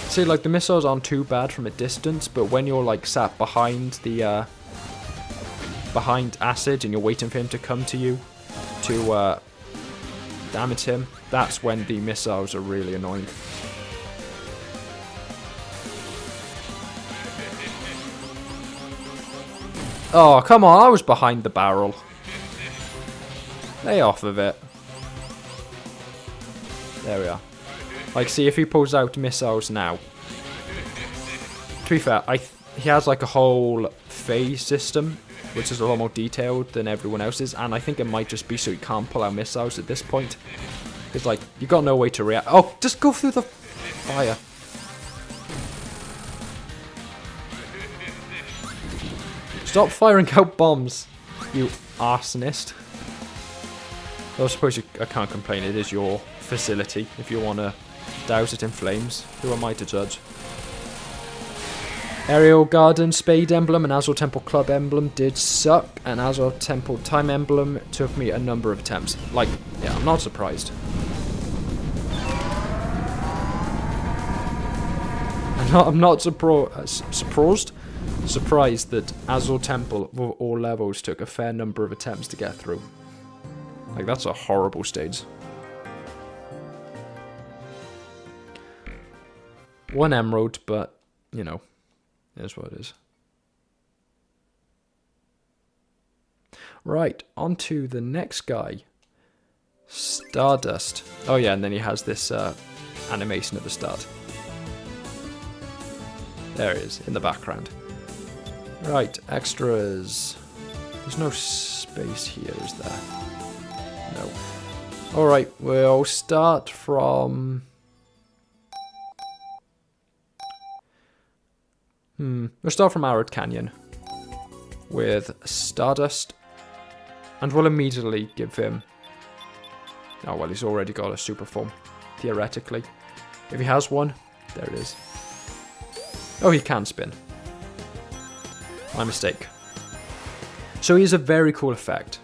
See, like, the missiles aren't too bad from a distance, but when you're, like, sat behind the, behind Acid and you're waiting for him to come to you to, damage him, that's when the missiles are really annoying. Oh, come on, I was behind the barrel. Lay off of it. There we are. Like, see, if he pulls out missiles now. To be fair, he has, like, a whole phase system, which is a lot more detailed than everyone else's, and I think it might just be so he can't pull out missiles at this point. Because, like, you got no way to react. Oh, just go through the fire. Stop firing out bombs, you arsonist. Though I suppose I can't complain, it is your facility if you want to douse it in flames. Who am I to judge? Aerial Garden Spade Emblem and Azure Temple Club Emblem did suck, and Azure Temple Time Emblem took me a number of attempts. Like, yeah, I'm not surprised. And I'm not surprised that Azure Temple of all levels took a fair number of attempts to get through. Like, that's a horrible stage. 1 emerald, but, you know, it is what it is. Right, on to the next guy. Stardust. Oh yeah, and then he has this animation at the start. There he is, in the background. Right, extras. There's no space here, is there? No. Alright, we'll start from... We'll start from Arid Canyon with Stardust, and we'll immediately give him... Oh, well, he's already got a super form, theoretically. If he has one, there it is. Oh, he can spin. My mistake. So he has a very cool effect.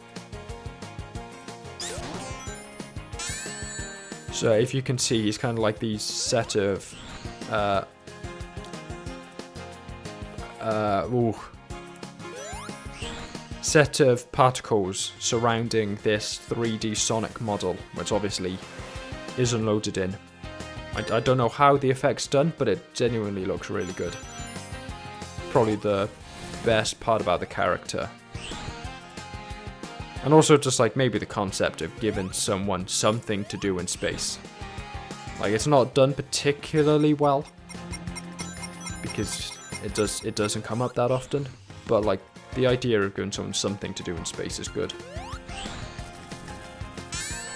So if you can see, he's kind of like these set of... set of particles surrounding this 3D Sonic model, which obviously isn't loaded in. I don't know how the effect's done, but it genuinely looks really good. Probably the best part about the character. And also just like maybe the concept of giving someone something to do in space. Like, it's not done particularly well, because it doesn't come up that often, but like the idea of giving someone something to do in space is good.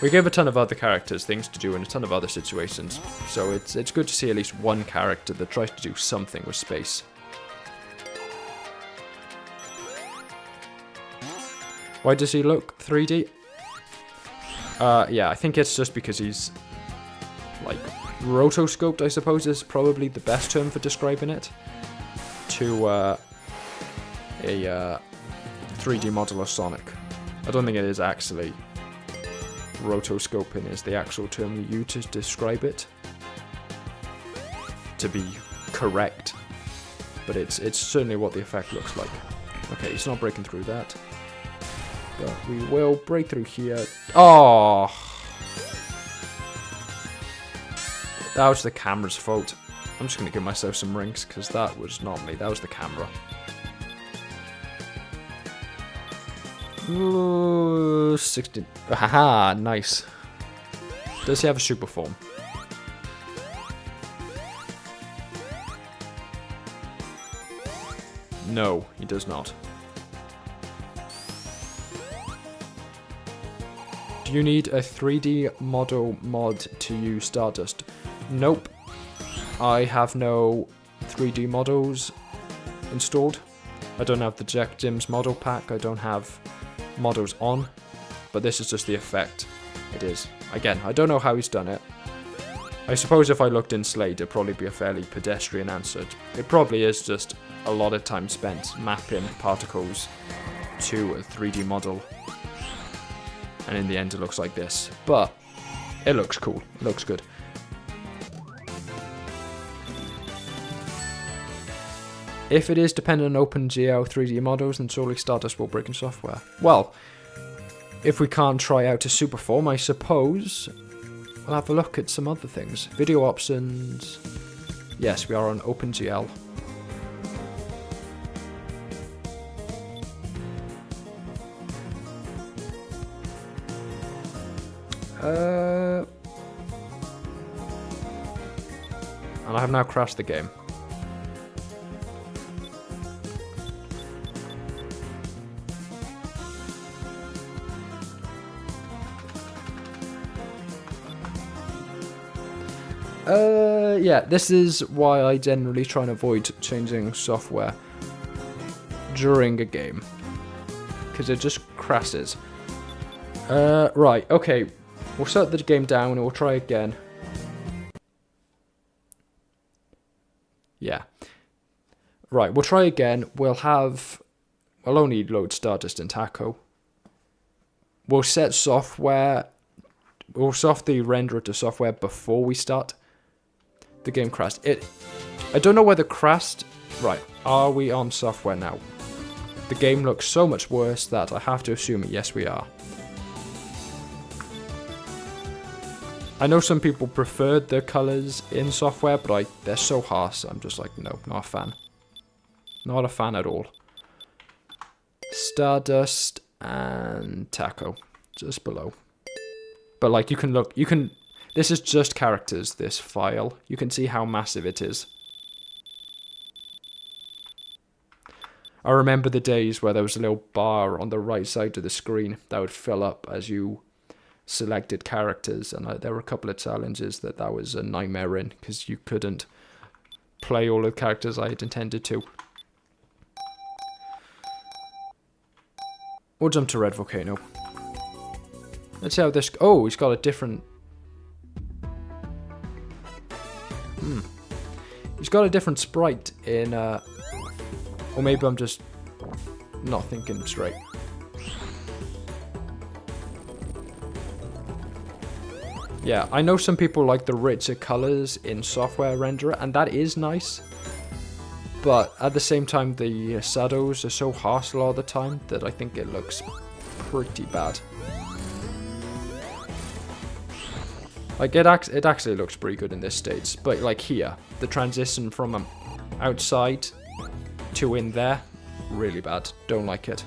We gave a ton of other characters things to do in a ton of other situations, so it's good to see at least one character that tries to do something with space. Why does he look 3D? Yeah, I think it's just because he's like rotoscoped, I suppose is probably the best term for describing it, to a 3D model of Sonic. I don't think it is actually. Rotoscoping is the actual term you use to describe it, to be correct, but it's certainly what the effect looks like. Okay, he's not breaking through that, but we will break through here. Oh, that was the camera's fault. I'm just going to give myself some rings, because that was not me, that was the camera. Ooh, 16. Haha, nice. Does he have a super form? No, he does not. Do you need a 3D model mod to use Stardust? Nope. I have no 3D models installed. I don't have the Jack Jim's model pack. I don't have models on, but this is just the effect. It is. Again, I don't know how he's done it. I suppose if I looked in Slade, it'd probably be a fairly pedestrian answer. It probably is just a lot of time spent mapping particles to a 3D model, and in the end it looks like this. But it looks cool. It looks good. If it is dependent on OpenGL 3D models, then surely Stardust will break in software. Well, if we can't try out a super form, I suppose we'll have a look at some other things. Video options. Yes, we are on OpenGL. And I have now crashed the game. Yeah, this is why I generally try and avoid changing software during a game, because it just crashes. Right, okay, we'll shut the game down and we'll try again. Yeah. Right, we'll try again. We'll only load Stardust and Taco. We'll set software, we'll soft the renderer to software before we start. The game crashed. I don't know whether crashed. Right, are we on software now? The game looks so much worse that I have to assume yes we are. I know some people preferred the colours in software, but they're so harsh. I'm just like, no, not a fan. Not a fan at all. Stardust and Taco, just below. But like, you can look, this is just characters, this file. You can see how massive it is. I remember the days where there was a little bar on the right side of the screen that would fill up as you selected characters, and there were a couple of challenges that was a nightmare in, because you couldn't play all the characters I had intended to. We'll jump to Red Volcano. Let's see how this... Oh, he's got a different... He's got a different sprite in... Or maybe I'm just not thinking straight. Yeah, I know some people like the richer colors in software renderer, and that is nice. But at the same time, the shadows are so harsh a lot of the time that I think it looks pretty bad. Like, it actually looks pretty good in this stage, but like here, the transition from outside to in there, really bad. Don't like it.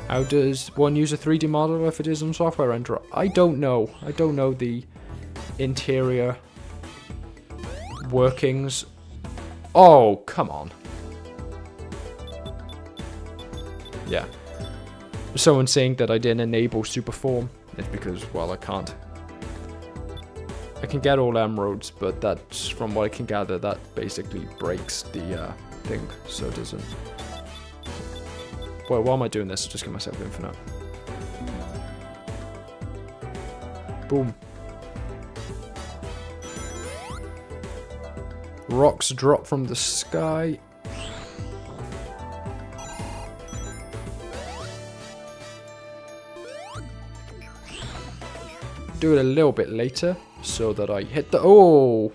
How does one use a 3D model if it is on software renderer? I don't know. I don't know the interior workings. Oh, come on. Yeah. Someone saying that I didn't enable Superform. It's because, well, I can't. I can get all emeralds, but that's, from what I can gather, that basically breaks the thing, so it doesn't. Well, while am I doing this? I'll just get myself infinite. Boom. Rocks drop from the sky. Do it a little bit later so that I hit the... Oh!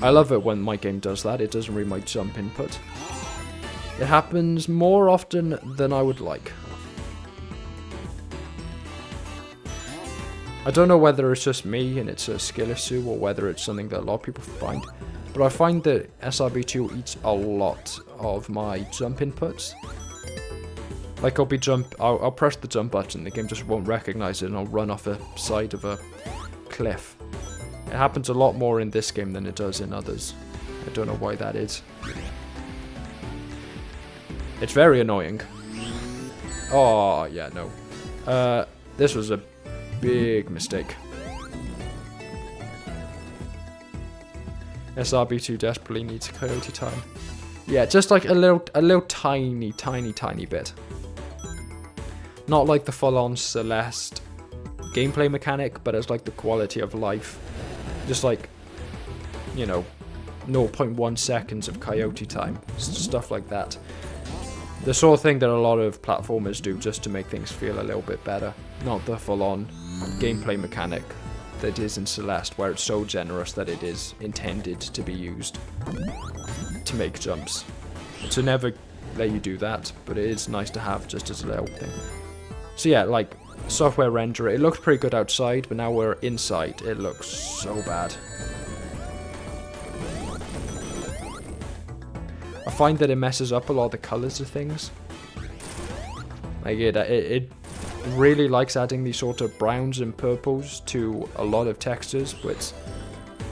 I love it when my game does that. It doesn't read my jump input. It happens more often than I would like. I don't know whether it's just me and it's a skill issue or whether it's something that a lot of people find. But I find that SRB2 eats a lot of my jump inputs. Like I'll press the jump button, the game just won't recognize it and I'll run off the side of a cliff. It happens a lot more in this game than it does in others. I don't know why that is. It's very annoying. Oh, yeah, no. This was a big mistake. SRB2 desperately needs coyote time. Yeah, just like a little tiny bit. Not like the full-on Celeste gameplay mechanic, but as like the quality of life. Just like, you know, 0.1 seconds of coyote time. Stuff like that. The sort of thing that a lot of platformers do just to make things feel a little bit better. Not the full-on gameplay mechanic that is in Celeste, where it's so generous that it is intended to be used to make jumps. To never let you do that, but it is nice to have just as a little thing. So yeah, like, software renderer, it looks pretty good outside, but now we're inside, it looks so bad. I find that it messes up a lot of the colours of things. Like it really likes adding these sort of browns and purples to a lot of textures, which,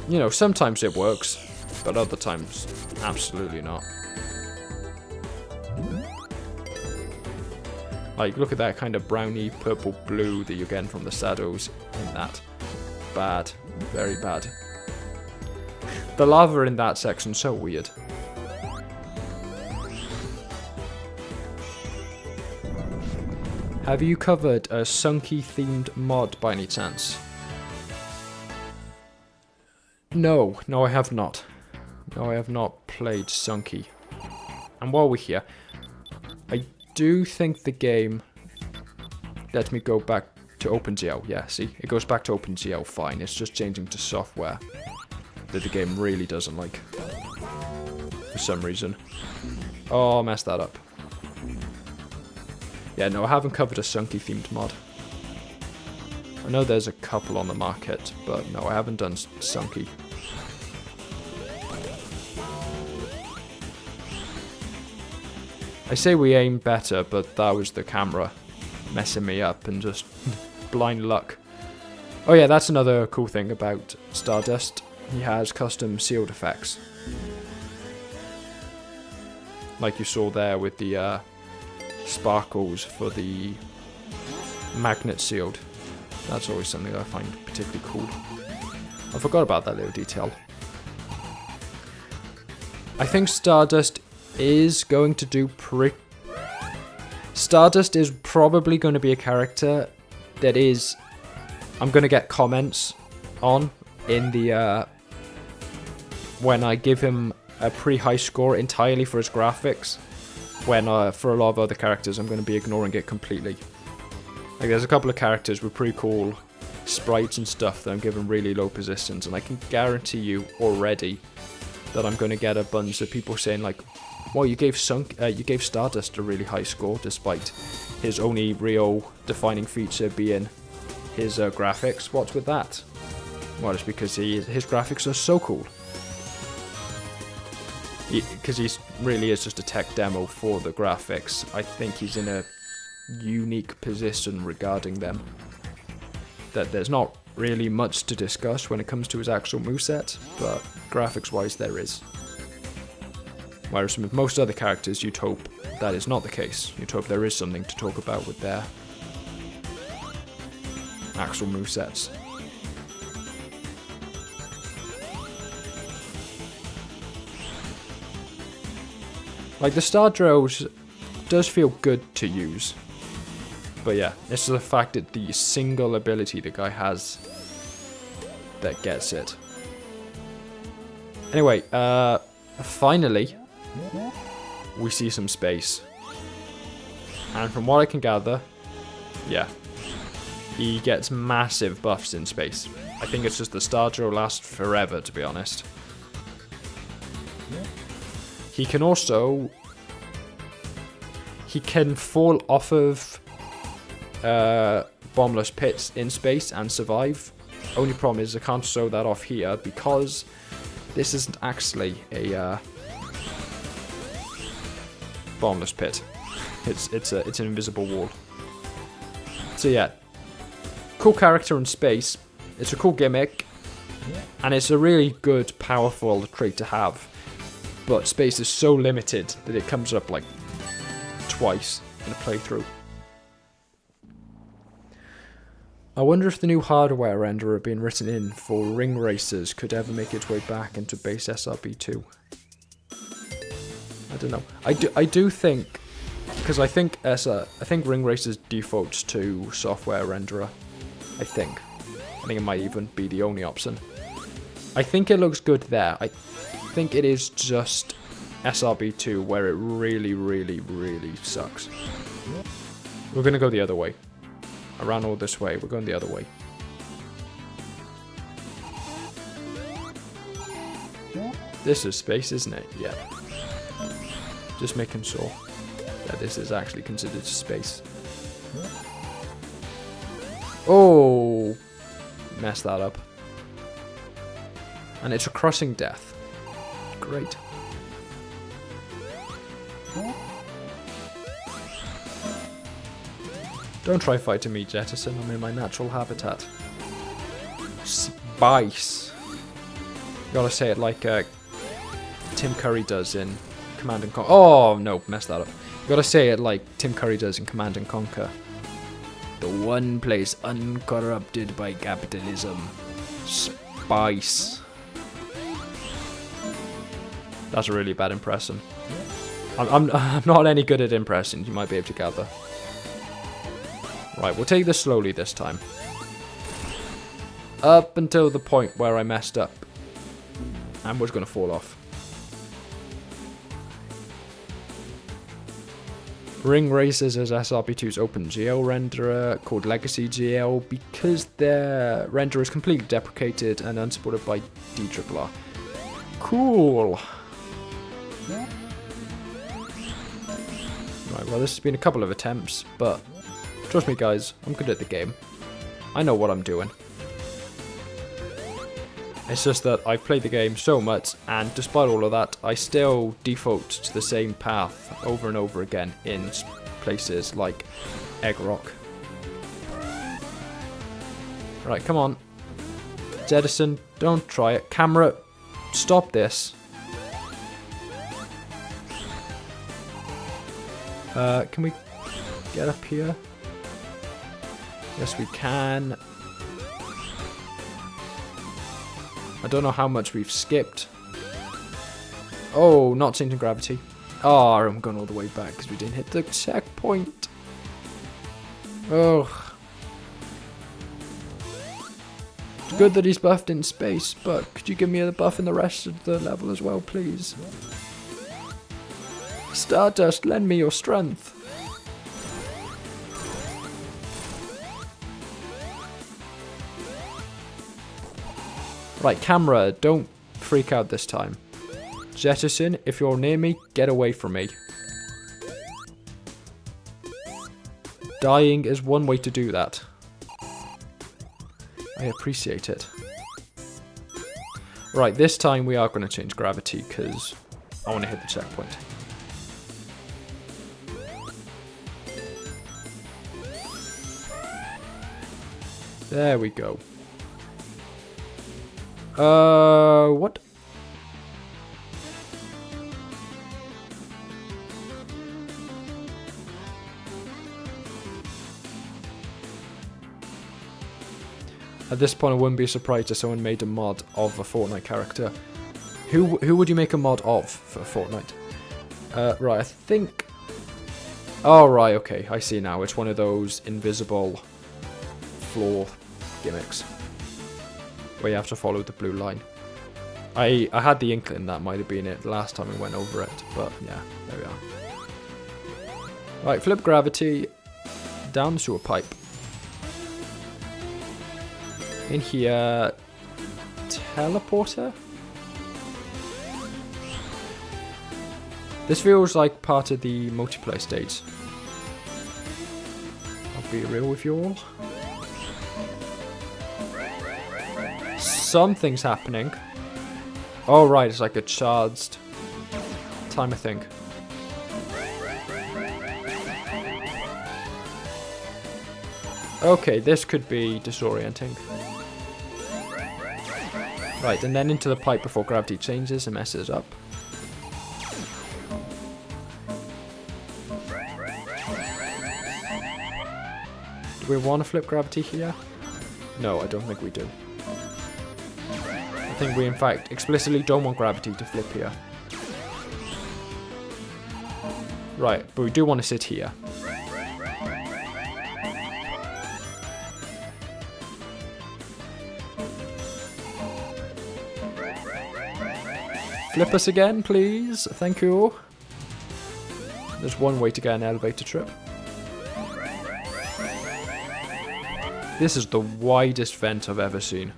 you know, sometimes it works, but other times, absolutely not. Like, look at that kind of browny purple blue that you're getting from the shadows in that. Bad. Very bad. The lava in that section's so weird. Have you covered a Sunky themed mod by any chance? No, I have not. No, I have not played Sunky. And while we're here, I do think the game... Let me go back to OpenGL. Yeah, see? It goes back to OpenGL fine. It's just changing to software that the game really doesn't like. For some reason. Oh, I messed that up. Yeah, no, I haven't covered a Sunky themed mod. I know there's a couple on the market, but no, I haven't done Sunky. I say we aim better, but that was the camera messing me up and just blind luck. Oh yeah, that's another cool thing about Stardust. He has custom sealed effects. Like you saw there with the sparkles for the magnet sealed. That's always something I find particularly cool. I forgot about that little detail. I think Stardust is going to do Stardust is probably going to be a character that is... I'm going to get comments on in the... when I give him a pretty high score entirely for his graphics. When for a lot of other characters I'm going to be ignoring it completely. Like there's a couple of characters with pretty cool sprites and stuff that I'm giving really low positions, and I can guarantee you already that I'm going to get a bunch of people saying like, well, you gave Stardust a really high score despite his only real defining feature being his graphics. What's with that? Well, it's because his graphics are so cool. Because he really is just a tech demo for the graphics. I think he's in a unique position regarding them. That there's not really much to discuss when it comes to his actual moveset, but graphics-wise there is. Whereas with most other characters, you'd hope that is not the case. You'd hope there is something to talk about with their actual movesets. Like, the Star Drills does feel good to use. But yeah, it's the fact that the single ability the guy has that gets it. Anyway, finally, we see some space. And from what I can gather, yeah, he gets massive buffs in space. I think it's just the Star Drill lasts forever, to be honest. He can also... he can fall off of bombless pits in space and survive. Only problem is I can't show that off here because this isn't actually a bombless pit. It's an invisible wall. So yeah, cool character in space. It's a cool gimmick, and it's a really good, powerful trait to have. But space is so limited that it comes up like twice in a playthrough. I wonder if the new hardware renderer being written in for ring racers could ever make its way back into base SRB2. I don't know. I do think, because I think ring racers defaults to software renderer. I think it might even be the only option. I think it looks good there. I think it is just SRB2 where it really, really, really sucks. We're gonna go the other way. I ran all this way, we're going the other way. This is space, isn't it? Yeah. Just making sure that this is actually considered space. Oh! Messed that up. And it's a crushing death. Great. Don't try fighting me, Jettison. I'm in my natural habitat. Spice. Gotta say it like Tim Curry does in Command and Conquer. Oh, no, messed that up. Gotta say it like Tim Curry does in Command and Conquer. The one place uncorrupted by capitalism. Spice. That's a really bad impression. I'm not any good at impressions, you might be able to gather. Right, we'll take this slowly this time. Up until the point where I messed up. And was going to fall off. Ring Racers is SRB2's OpenGL renderer called Legacy GL because their renderer is completely deprecated and unsupported by DRRR. Cool. Right, well, this has been a couple of attempts, but trust me, guys, I'm good at the game. I know what I'm doing. It's just that I've played the game so much, and despite all of that, I still default to the same path over and over again in places like Egg Rock. Right, come on. Jettison, don't try it. Camera, stop this. Can we get up here? Yes, we can. I don't know how much we've skipped. Oh, not changing gravity. Oh, I'm going all the way back because we didn't hit the checkpoint. Oh. It's good that he's buffed in space, but could you give me a buff in the rest of the level as well, please? Stardust, lend me your strength. Right, camera, don't freak out this time. Jettison, if you're near me, get away from me. Dying is one way to do that. I appreciate it. Right, this time we are going to change gravity because I want to hit the checkpoint. There we go. What? At this point, I wouldn't be surprised if someone made a mod of a Fortnite character. Who would you make a mod of for Fortnite? Right, I think... Oh, right, okay, I see now. It's one of those invisible floor gimmicks where you have to follow the blue line. I had the inkling that might have been it last time we went over it, but yeah, there we are. Right, flip gravity, down the sewer pipe. In here, teleporter? This feels like part of the multiplayer stage. I'll be real with you all. Something's happening. Oh right, it's like a charged timer thing. Okay, this could be disorienting. Right, and then into the pipe before gravity changes and messes up. Do we want to flip gravity here? No, I don't think we do. I think we in fact explicitly don't want gravity to flip here. Right, but we do want to sit here. Flip us again, please. Thank you. There's one way to get an elevator trip. This is the widest vent I've ever seen.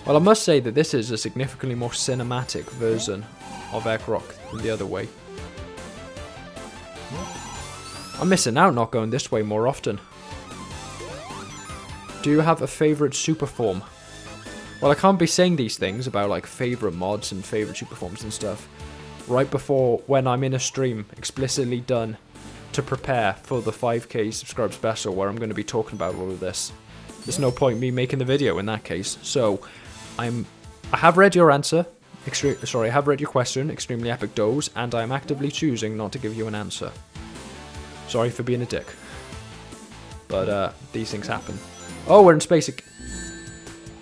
Well, I must say that this is a significantly more cinematic version of Egg Rock than the other way. I'm missing out not going this way more often. Do you have a favourite super form? Well, I can't be saying these things about like favourite mods and favourite super forms and stuff right before when I'm in a stream explicitly done to prepare for the 5k subscribe special where I'm going to be talking about all of this. There's no point me making the video in that case. So I have read your answer. I have read your question, Extremely Epic Doze, and I'm actively choosing not to give you an answer. Sorry for being a dick. But these things happen. Oh, we're in space.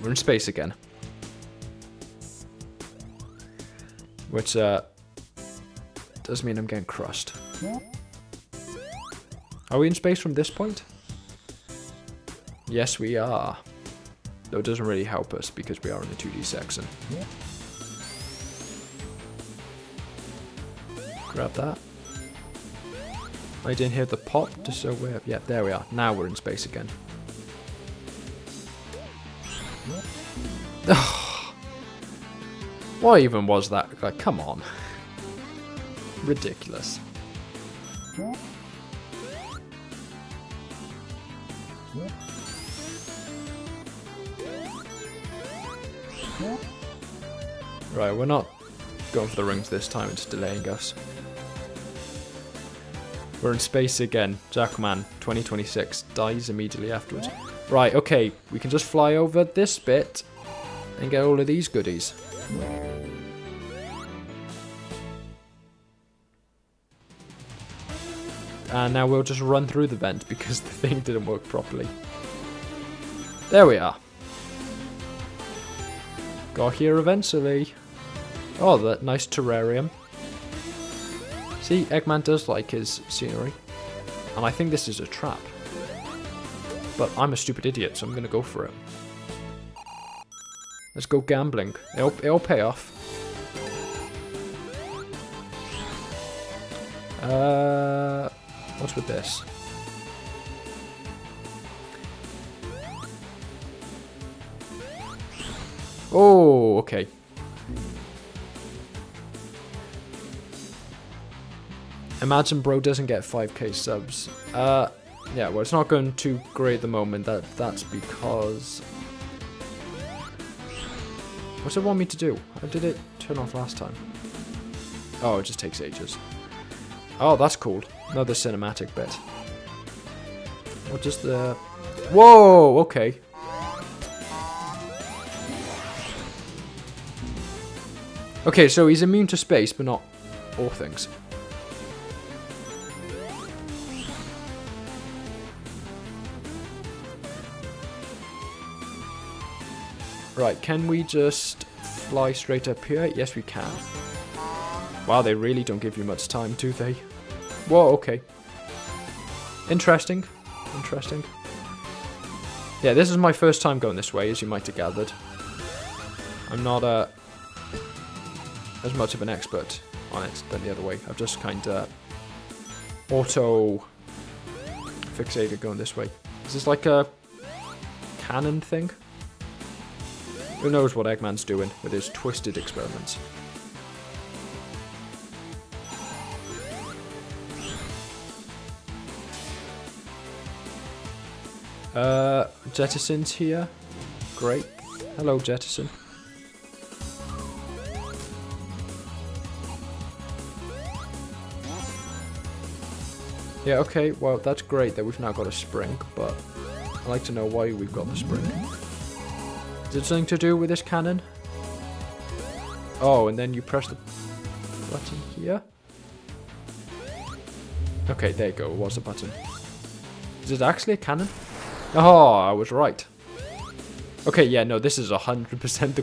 We're in space again. Which does mean I'm getting crushed. Are we in space from this point? Yes, we are. Though it doesn't really help us because we are in a 2D section. Grab that. I didn't hear the pop, just so we're... Yeah, there we are. Now we're in space again. What even was that? Like, come on. Ridiculous. Right, we're not going for the rings this time, it's delaying us. We're in space again. JackalMan 2026 dies immediately afterwards. Right, okay, we can just fly over this bit and get all of these goodies. And now we'll just run through the vent because the thing didn't work properly. There we are. Got here eventually. Oh, that nice terrarium. See, Eggman does like his scenery. And I think this is a trap. But I'm a stupid idiot, so I'm going to go for it. Let's go gambling. It'll pay off. What's with this? Oh, okay. Imagine bro doesn't get 5k subs. Yeah, well, it's not going too great at the moment. That's because... What's it want me to do? How did it turn off last time? Oh, it just takes ages. Oh, that's cool. Another cinematic bit. What does the... Whoa, okay. Okay, so he's immune to space, but not all things. Right, can we just fly straight up here? Yes, we can. Wow, they really don't give you much time, do they? Whoa, okay. Interesting. Interesting. Yeah, this is my first time going this way, as you might have gathered. I'm not as much of an expert on it than the other way. I've just kind of auto-fixated going this way. Is this like a cannon thing? Who knows what Eggman's doing with his twisted experiments. Jettison's here. Great. Hello, Jettison. Yeah, okay, well, that's great that we've now got a spring, but I'd like to know why we've got the spring. Is it something to do with this cannon? Oh, and then you press the button here? Okay, there you go, it was a button. Is it actually a cannon? Oh, I was right. Okay, yeah, no, this is 100% the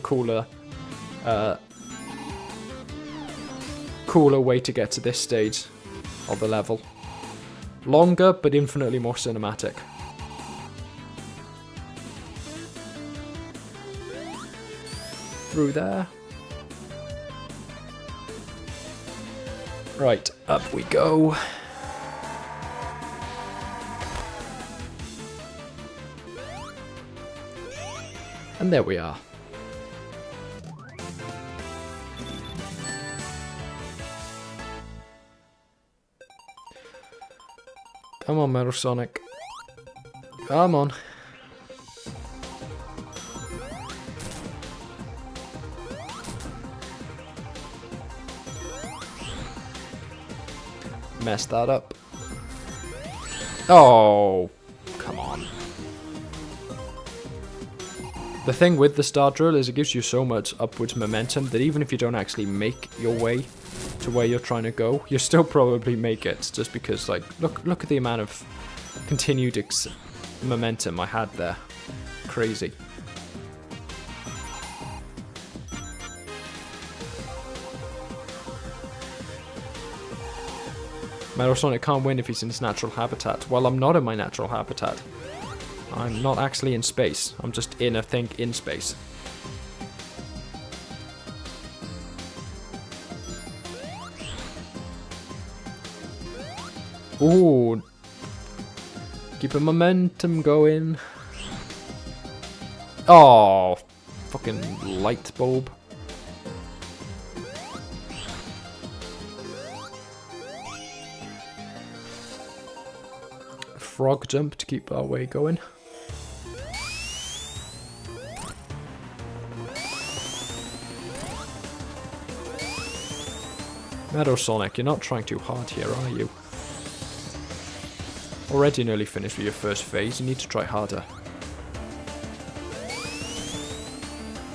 cooler way to get to this stage of the level. Longer, but infinitely more cinematic. Through there. Right, up we go. And there we are. Come on, Metal Sonic. Come on. Messed that up. Oh, come on. The thing with the Star Drill is it gives you so much upwards momentum that even if you don't actually make your way to where you're trying to go, you still probably make it, just because, like, look at the amount of continued momentum I had there. Crazy. Metal Sonic can't win if he's in his natural habitat. Well, I'm not in my natural habitat. I'm not actually in space. I'm just in a thing in space. Ooh. Keep the momentum going. Oh, fucking light bulb. Frog jump to keep our way going. Meadow Sonic, you're not trying too hard here, are you? Already nearly finished with your first phase, you need to try harder.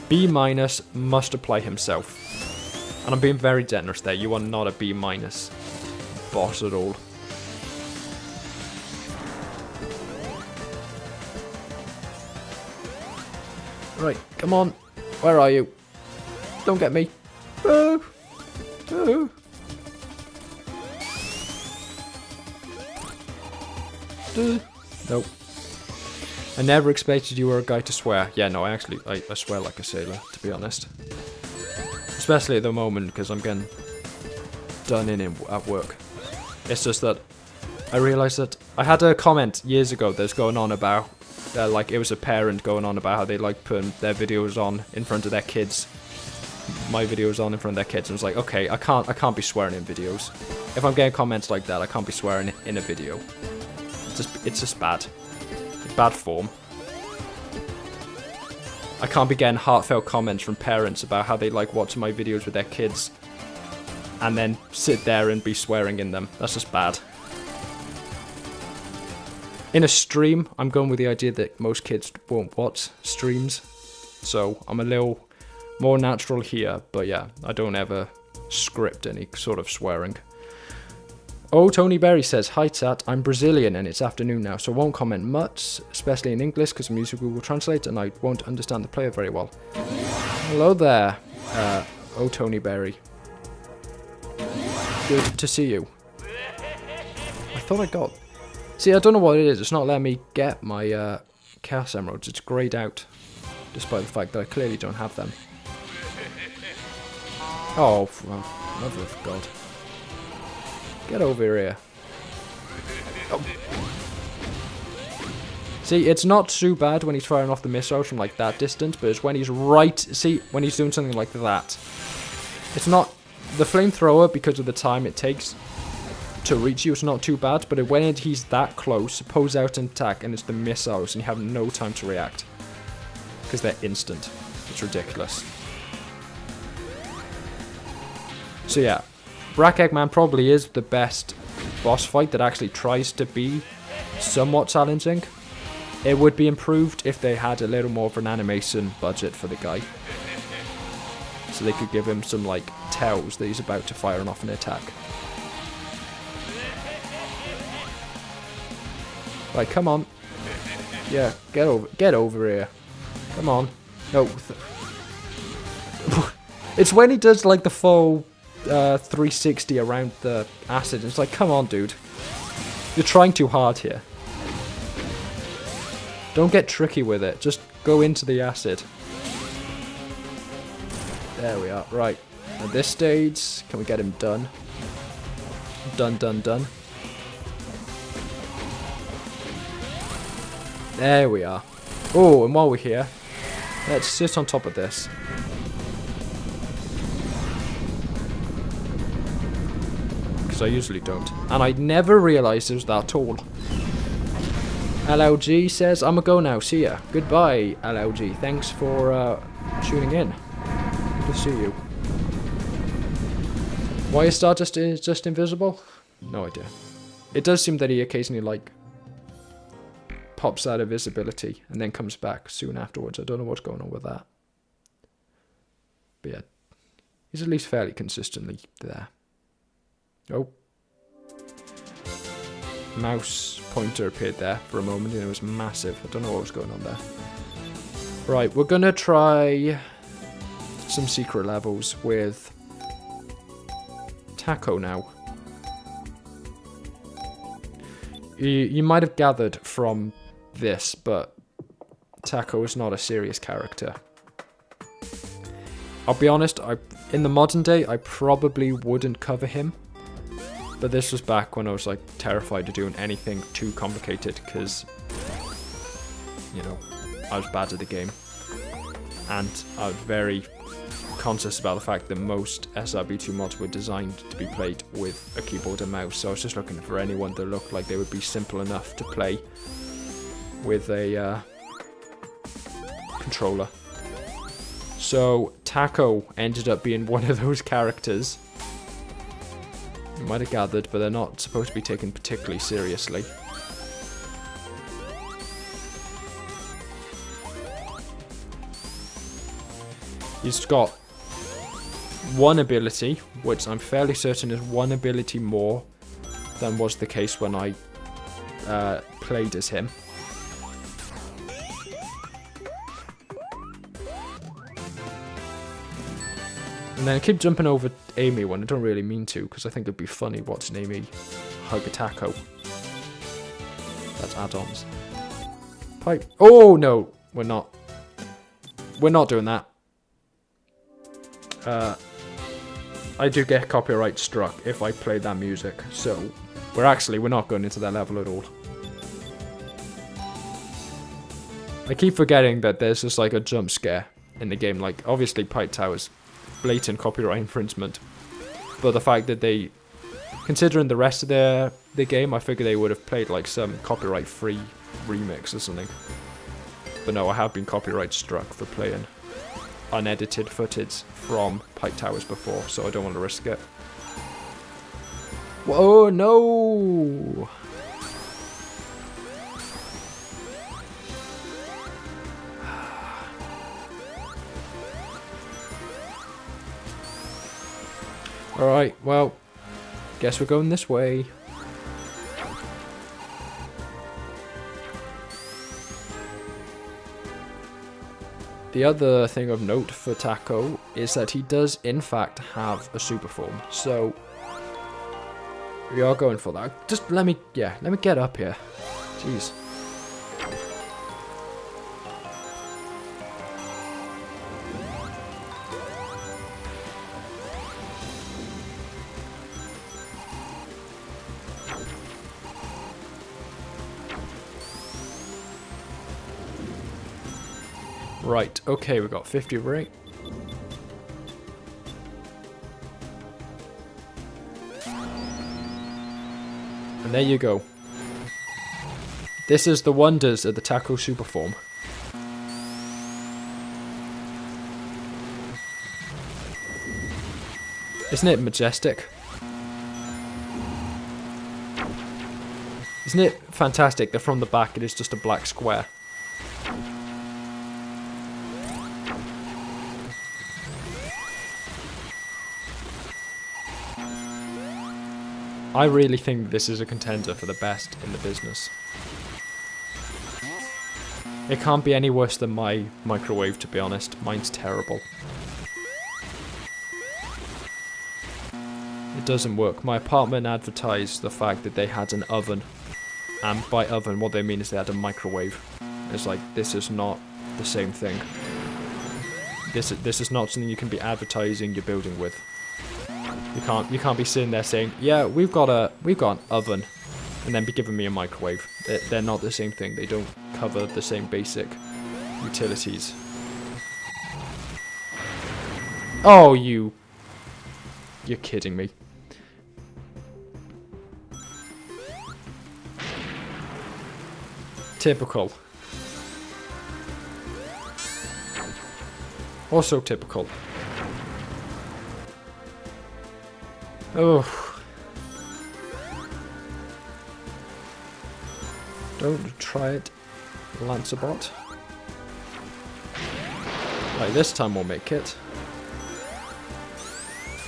B- must apply himself. And I'm being very generous there, you are not a B- boss at all. Right, come on. Where are you? Don't get me. Oh. Oh. Nope. I never expected you were a guy to swear. Yeah, no, I swear like a sailor, to be honest. Especially at the moment, because I'm getting done in at work. It's just that I realised that I had a comment years ago that's going on about, like, it was a parent going on about how they like putting their videos on in front of their kids. My videos on in front of their kids, and I was like, okay, I can't be swearing in videos. If I'm getting comments like that, I can't be swearing in a video. It's just bad. Bad form. I can't be getting heartfelt comments from parents about how they like watching my videos with their kids and then sit there and be swearing in them. That's just bad. In a stream, I'm going with the idea that most kids won't watch streams, so I'm a little more natural here, but yeah, I don't ever script any sort of swearing. Oh, Tony Berry says, hi Tat, I'm Brazilian and it's afternoon now, so I won't comment much, especially in English because music will translate and I won't understand the player very well. Hello there, oh Tony Berry. Good to see you. I thought I got... See, I don't know what it is, it's not letting me get my Chaos Emeralds, it's greyed out, despite the fact that I clearly don't have them. Oh, well, mother of God. Get over here. Oh. See, it's not too bad when he's firing off the missiles from like that distance, but it's when he's when he's doing something like that. It's not, the flamethrower, because of the time it takes to reach you, it's not too bad, but when he's that close, pose out and attack, and it's the missiles, and you have no time to react. Because they're instant. It's ridiculous. So yeah. Black Eggman probably is the best boss fight that actually tries to be somewhat challenging. It would be improved if they had a little more of an animation budget for the guy. So they could give him some, like, tells that he's about to fire off an attack. Right, come on. Yeah, get over here. Come on. No. It's when he does, like, the full... 360 around the acid. It's like, come on, dude. You're trying too hard here. Don't get tricky with it. Just go into the acid. There we are. Right. At this stage, can we get him done? Done. There we are. Oh, and while we're here, let's sit on top of this. I usually don't. And I never realised it was that tall. LLG says, I'm a go now. See ya. Goodbye, LLG. Thanks for tuning in. Good to see you. Why is Stardust just invisible? No idea. It does seem that he occasionally, like, pops out of visibility and then comes back soon afterwards. I don't know what's going on with that. But yeah, he's at least fairly consistently there. Oh. Mouse pointer appeared there for a moment and it was massive. I don't know what was going on there. Right, we're gonna try some secret levels with Taco now. You might have gathered from this, but Taco is not a serious character. I'll be honest, in the modern day, I probably wouldn't cover him. But this was back when I was like terrified of doing anything too complicated because, you know, I was bad at the game. And I was very conscious about the fact that most SRB2 mods were designed to be played with a keyboard and mouse. So I was just looking for anyone that looked like they would be simple enough to play with a controller. So Taco ended up being one of those characters. You might have gathered, but they're not supposed to be taken particularly seriously. He's got one ability, which I'm fairly certain is one ability more than was the case when I played as him. And then I keep jumping over Amy when I don't really mean to, because I think it'd be funny watching Amy hug a taco. That's add-ons. Pipe. Oh no, we're not. We're not doing that. I do get copyright struck if I play that music, so we're not going into that level at all. I keep forgetting that there's just like a jump scare in the game. Like obviously Pipe Tower's blatant copyright infringement, but the fact that they, considering the rest of the game, I figure they would have played like some copyright free remix or something. But no, I have been copyright struck for playing unedited footage from Pipe Towers before, so I don't want to risk it. Whoa, no! Alright, well, guess we're going this way. The other thing of note for Taco is that he does in fact have a super form, so we are going for that. Just let me get up here. Jeez. Right, okay, we've got 50 rate. And there you go. This is the wonders of the Taco super form. Isn't it majestic? Isn't it fantastic that from the back it is just a black square? I really think this is a contender for the best in the business. It can't be any worse than my microwave, to be honest. Mine's terrible. It doesn't work. My apartment advertised the fact that they had an oven. And by oven, what they mean is they had a microwave. It's like, this is not the same thing. This is not something you can be advertising your building with. You can't be sitting there saying, yeah, we've got an oven, and then be giving me a microwave. They're not the same thing. They don't cover the same basic utilities. Oh, you're kidding me. Typical. Also typical. Oh. Don't try it, Lancerbot. Right, this time we'll make it.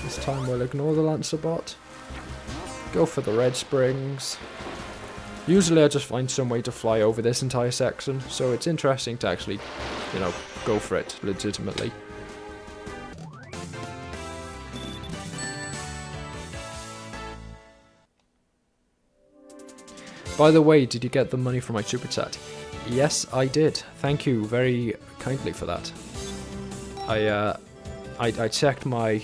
This time we'll ignore the Lancerbot. Go for the red springs. Usually I just find some way to fly over this entire section, so it's interesting to actually, you know, go for it legitimately. By the way, did you get the money from my super chat? Yes, I did. Thank you very kindly for that. I checked my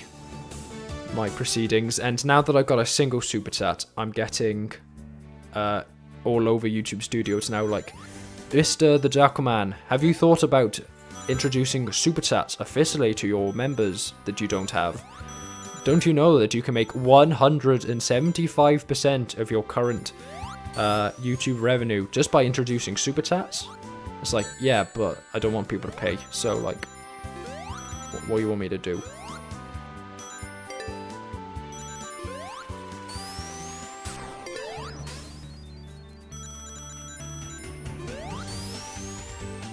my proceedings. And now that I've got a single super chat, I'm getting all over YouTube Studios now, like, Mr. the JackalMan, have you thought about introducing super chats officially to your members that you don't have? Don't you know that you can make 175% of your current YouTube revenue just by introducing super chats? It's like, yeah, but I don't want people to pay, so like, what do you want me to do?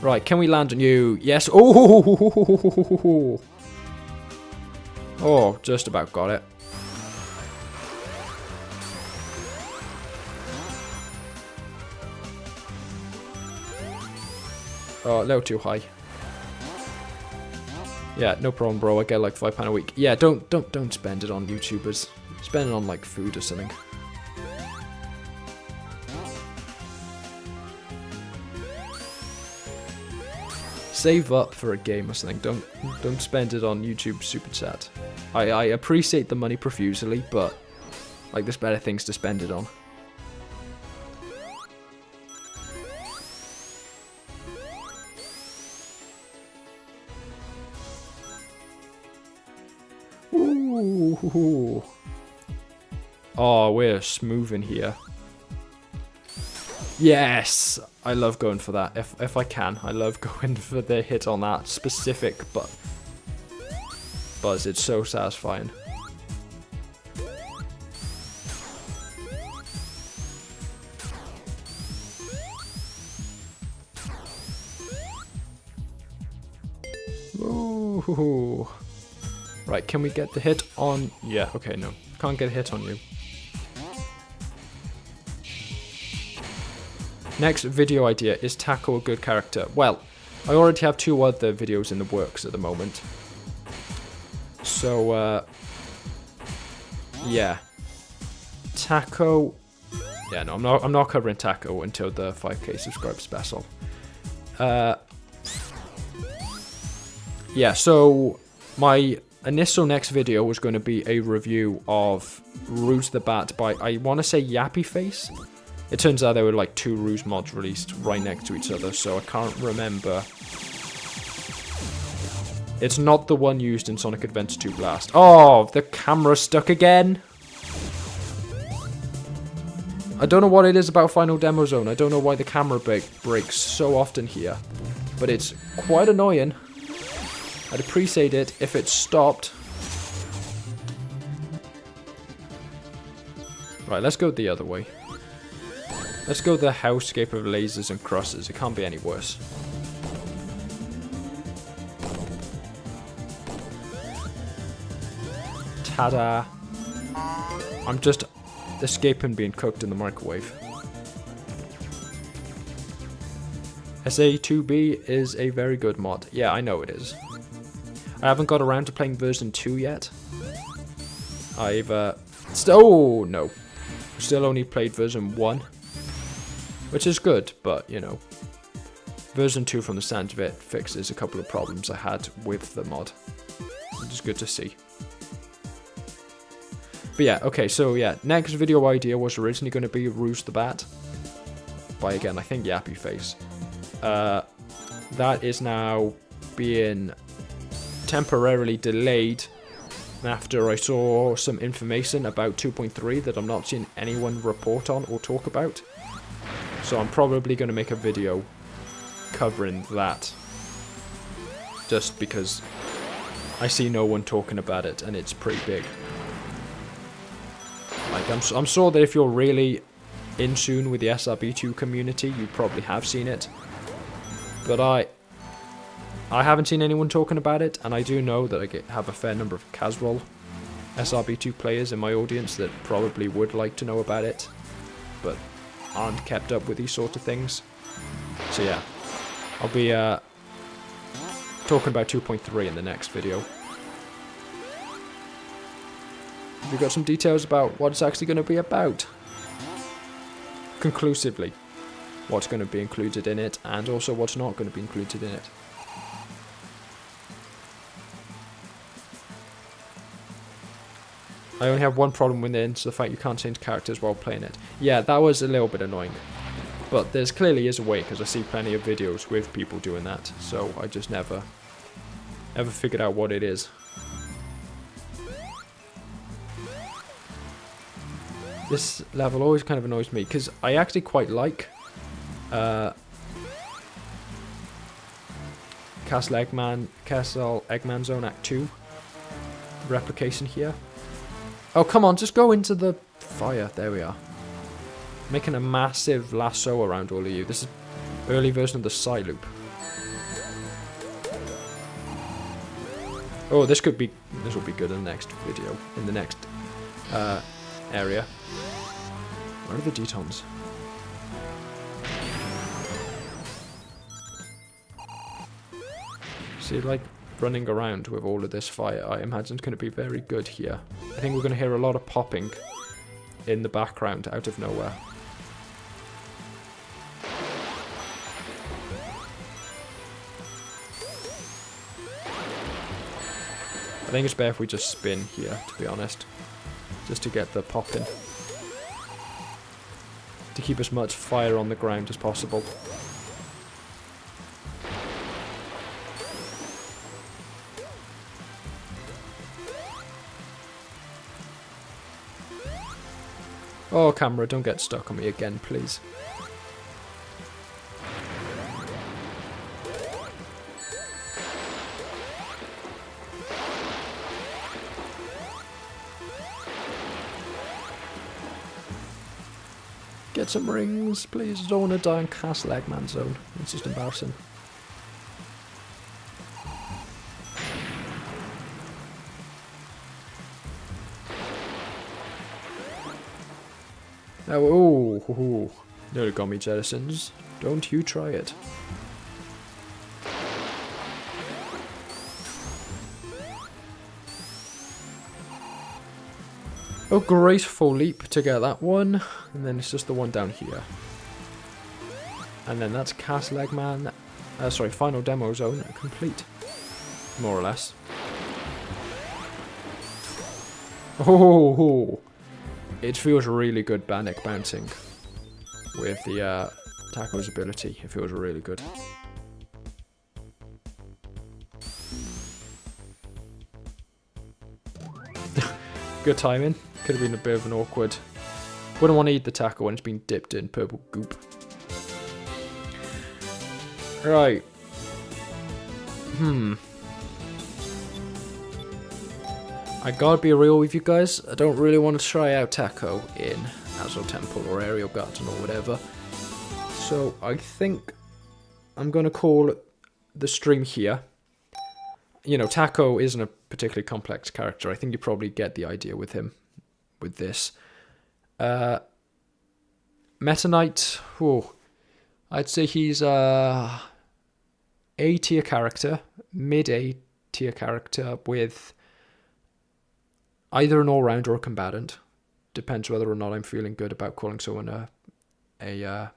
Right, can we land on you? Yes. Oh, oh, just about got it. Oh, a little too high. Yeah, no problem, bro. I get like £5 a week. Yeah, don't spend it on YouTubers. Spend it on like food or something. Save up for a game or something. Don't spend it on YouTube Super Chat. I appreciate the money profusely, but like there's better things to spend it on. Ooh. Oh, we're smooth in here. Yes! I love going for that. If I can, I love going for the hit on that specific buzz. It's so satisfying. Ooh. Right, can we get the hit on... Yeah, okay, no. Can't get a hit on you. Next video idea, is Taco a good character? Well, I already have 2 other videos in the works at the moment. So, yeah. Taco... Yeah, no, I'm not covering Taco until the 5k subscribe special. Yeah, so my initial next video was going to be a review of Rouge the Bat by, I want to say, Yappy Face. It turns out there were like 2 Rouge mods released right next to each other, so I can't remember. It's not the one used in Sonic Adventure 2 Blast. Oh, the camera's stuck again. I don't know what it is about Final Demo Zone. I don't know why the camera breaks so often here, but it's quite annoying. I'd appreciate it if it stopped. Right, let's go the other way. Let's go the hellscape of lasers and crosses. It can't be any worse. Ta-da! I'm just escaping being cooked in the microwave. SA2B is a very good mod. Yeah, I know it is. I haven't got around to playing version 2 yet. I've, oh, no. Still only played version 1. Which is good, but, you know. Version 2, from the sound of it, fixes a couple of problems I had with the mod. Which is good to see. But yeah, okay, so yeah. Next video idea was originally going to be Rouge the Bat. By, again, I think Yappy Face. That is now being temporarily delayed after I saw some information about 2.3 that I'm not seeing anyone report on or talk about. So I'm probably going to make a video covering that. Just because I see no one talking about it and it's pretty big. Like, I'm sure that if you're really in tune with the SRB2 community, you probably have seen it. But I haven't seen anyone talking about it, and I do know that I have a fair number of casual SRB2 players in my audience that probably would like to know about it, but aren't kept up with these sort of things. So yeah, I'll be talking about 2.3 in the next video. Have you got some details about what it's actually going to be about? Conclusively, what's going to be included in it, and also what's not going to be included in it. I only have one problem with it, it's the fact you can't change characters while playing it. Yeah, that was a little bit annoying. But there's clearly is a way, because I see plenty of videos with people doing that. So I just never figured out what it is. This level always kind of annoys me, because I actually quite like Castle Eggman Zone Act 2 replication here. Oh, come on, just go into the fire. There we are. Making a massive lasso around all of you. This is early version of the side loop. Oh, this will be good in the next video, in the next area. Where are the detons? See, like running around with all of this fire, I imagine it's going to be very good here. I think we're going to hear a lot of popping in the background out of nowhere. I think it's better if we just spin here, to be honest. Just to get the popping. To keep as much fire on the ground as possible. Oh, camera, don't get stuck on me again, please. Get some rings, please. I don't want to die in Castle Eggman Zone. It's just embarrassing. Oh, nearly got me, jettisons. Don't you try it. Oh, graceful leap to get that one. And then it's just the one down here. And then that's Castle Eggman. Sorry, final demo zone complete. More or less. Oh, it feels really good Bannock bouncing with the Taco's ability. It feels really good. Good timing. Could have been a bit of an awkward. Wouldn't want to eat the taco when it's been dipped in purple goop. Right. I gotta be real with you guys. I don't really want to try out Taco in Azure Temple or Aerial Garden or whatever. So I think I'm gonna call the stream here. You know, Taco isn't a particularly complex character. I think you probably get the idea with him, with this. Meta Knight, I'd say he's a A-tier character, mid-A tier character with either an all-rounder or a combatant. Depends whether or not I'm feeling good about calling someone a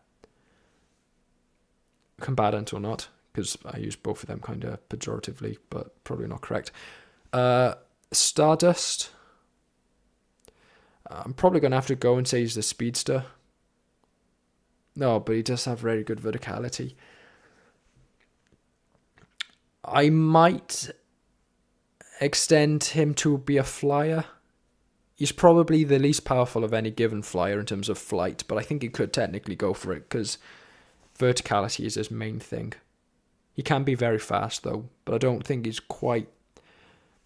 combatant or not, because I use both of them kind of pejoratively, but probably not correct. Stardust. I'm probably going to have to go and say he's the speedster. No, but he does have very good verticality. I might extend him to be a flyer. He's probably the least powerful of any given flyer in terms of flight, but I think he could technically go for it because verticality is his main thing. He can be very fast though, but I don't think he's quite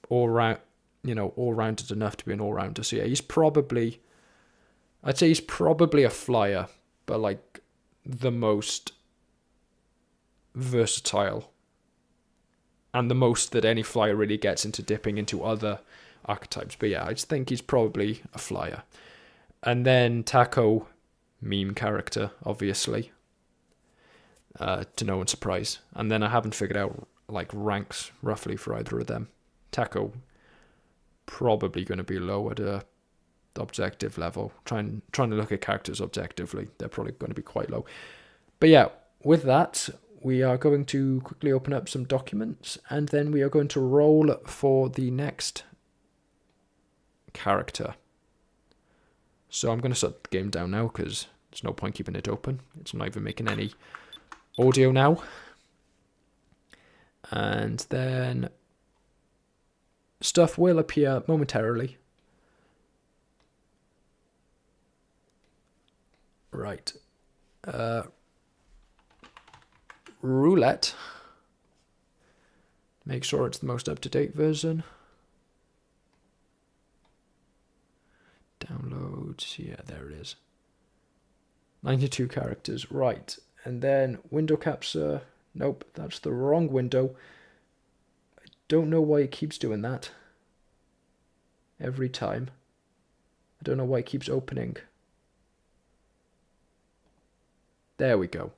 all-rounded enough to be an all-rounder. So yeah, I'd say he's probably a flyer, but like the most versatile and the most that any flyer really gets into dipping into other archetypes. But yeah, I just think he's probably a flyer. And then Taco, meme character, obviously, to no one's surprise. And then I haven't figured out like ranks roughly for either of them. Taco probably going to be low at a objective level. Trying to look at characters objectively, they're probably going to be quite low. But yeah, with that, we are going to quickly open up some documents, and then we are going to roll for the next character. So I'm going to shut the game down now because there's no point keeping it open. It's not even making any audio now. And then stuff will appear momentarily. Right. Roulette. Make sure it's the most up-to-date version. Downloads. Yeah, there it is. 92 characters. Right. And then window capture. Nope, that's the wrong window. I don't know why it keeps doing that. Every time. I don't know why it keeps opening. There we go.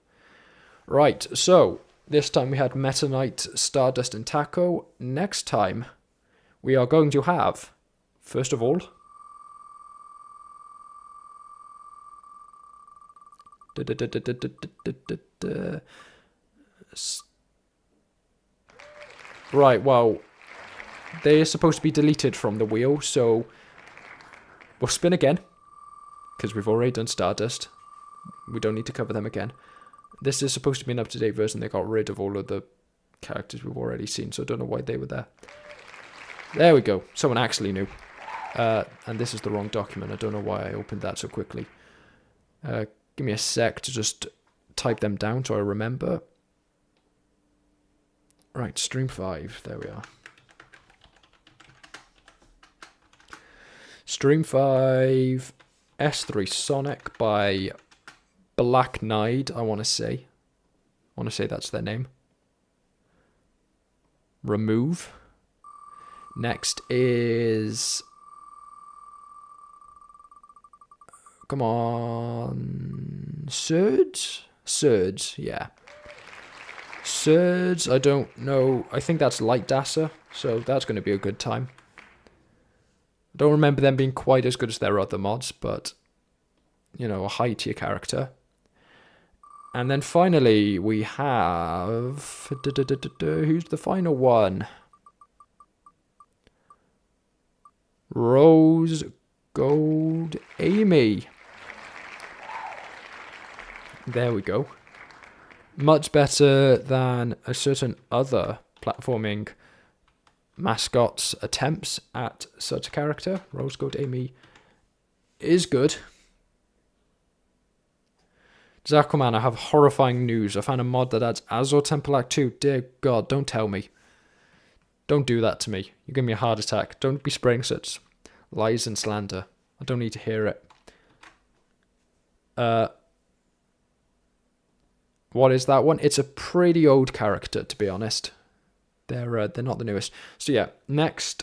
Right, so this time we had Meta Knight, Stardust and Taco. Next time we are going to have, first of all, right, well, they're supposed to be deleted from the wheel, so we'll spin again, because we've already done Stardust. We don't need to cover them again. This is supposed to be an up-to-date version. They got rid of all of the characters we've already seen, so I don't know why they were there. There we go. Someone actually knew. And this is the wrong document. I don't know why I opened that so quickly. Give me a sec to just type them down so I remember. Right, Stream 5. There we are. Stream 5, S3 Sonic by Black Knight, I want to say. That's their name. Remove. Next is... Come on... Surge, yeah. Surge, I don't know. I think that's Light Dasser, so that's going to be a good time. I don't remember them being quite as good as their other mods, but, you know, a high tier character. And then finally, we have... Who's the final one? Rose Gold Amy. There we go. Much better than a certain other platforming mascot's attempts at such a character. Rose Gold Amy is good. JackalMan, I have horrifying news. I found a mod that adds Azure Temple Act 2. Dear God, don't tell me. Don't do that to me. You give me a heart attack. Don't be spraying such lies and slander. I don't need to hear it. What is that one? It's a pretty old character, to be honest. They're not the newest. So yeah, next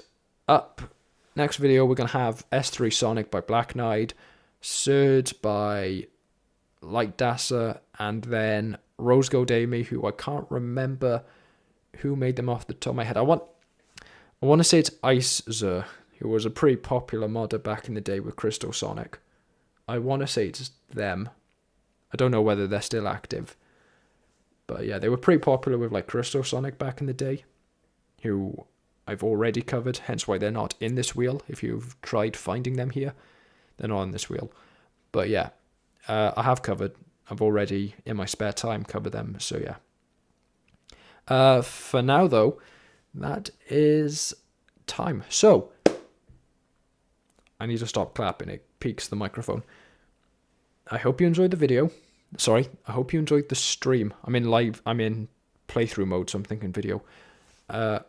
video we're going to have S3 Sonic by Black Knight, Surge by Light Dasser, and then Rose Gold Amy, who I can't remember who made them off the top of my head. I want to say it's Icezer, who was a pretty popular modder back in the day with Crystal Sonic. I want to say it's them. I don't know whether they're still active. But yeah, they were pretty popular with like Crystal Sonic back in the day, who I've already covered, hence why they're not in this wheel. If you've tried finding them here, they're not on this wheel. But yeah, I have covered. I've already, in my spare time, covered them. So yeah. For now, though, that is time. So, I need to stop clapping. It peaks the microphone. I hope you enjoyed the video. Sorry, I hope you enjoyed the stream. I'm in playthrough mode, so I'm thinking video. Yeah,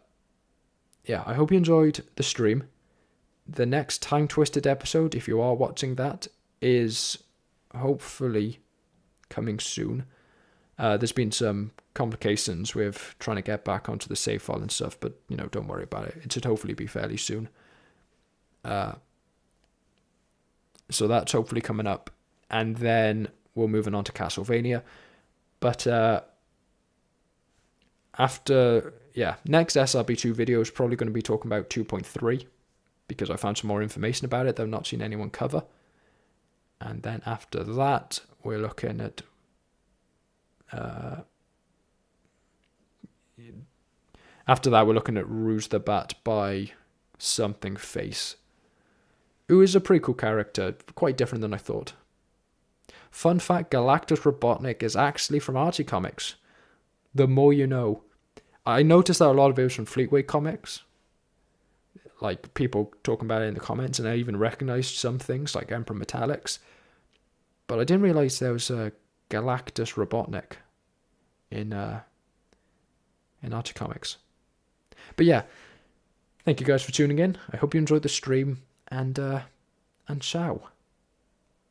I hope you enjoyed the stream. The next Time Twisted episode, if you are watching that, is hopefully coming soon. There's been some complications with trying to get back onto the save file and stuff, but, you know, don't worry about it. It should hopefully be fairly soon. So that's hopefully coming up. And then we're moving on to Castlevania. But after, yeah, next SRB2 video is probably going to be talking about 2.3, because I found some more information about it that I've not seen anyone cover. And then after that, we're looking at Rouge the Bat by Something Face. who is a pretty cool character, quite different than I thought. Fun fact, Galactus Robotnik is actually from Archie Comics. The more you know. I noticed that a lot of it was from Fleetway Comics. Like, people talking about it in the comments, and I even recognized some things, like Emperor Metallics. But I didn't realize there was a Galactus Robotnik in Archie Comics. But yeah, thank you guys for tuning in. I hope you enjoyed the stream, and ciao.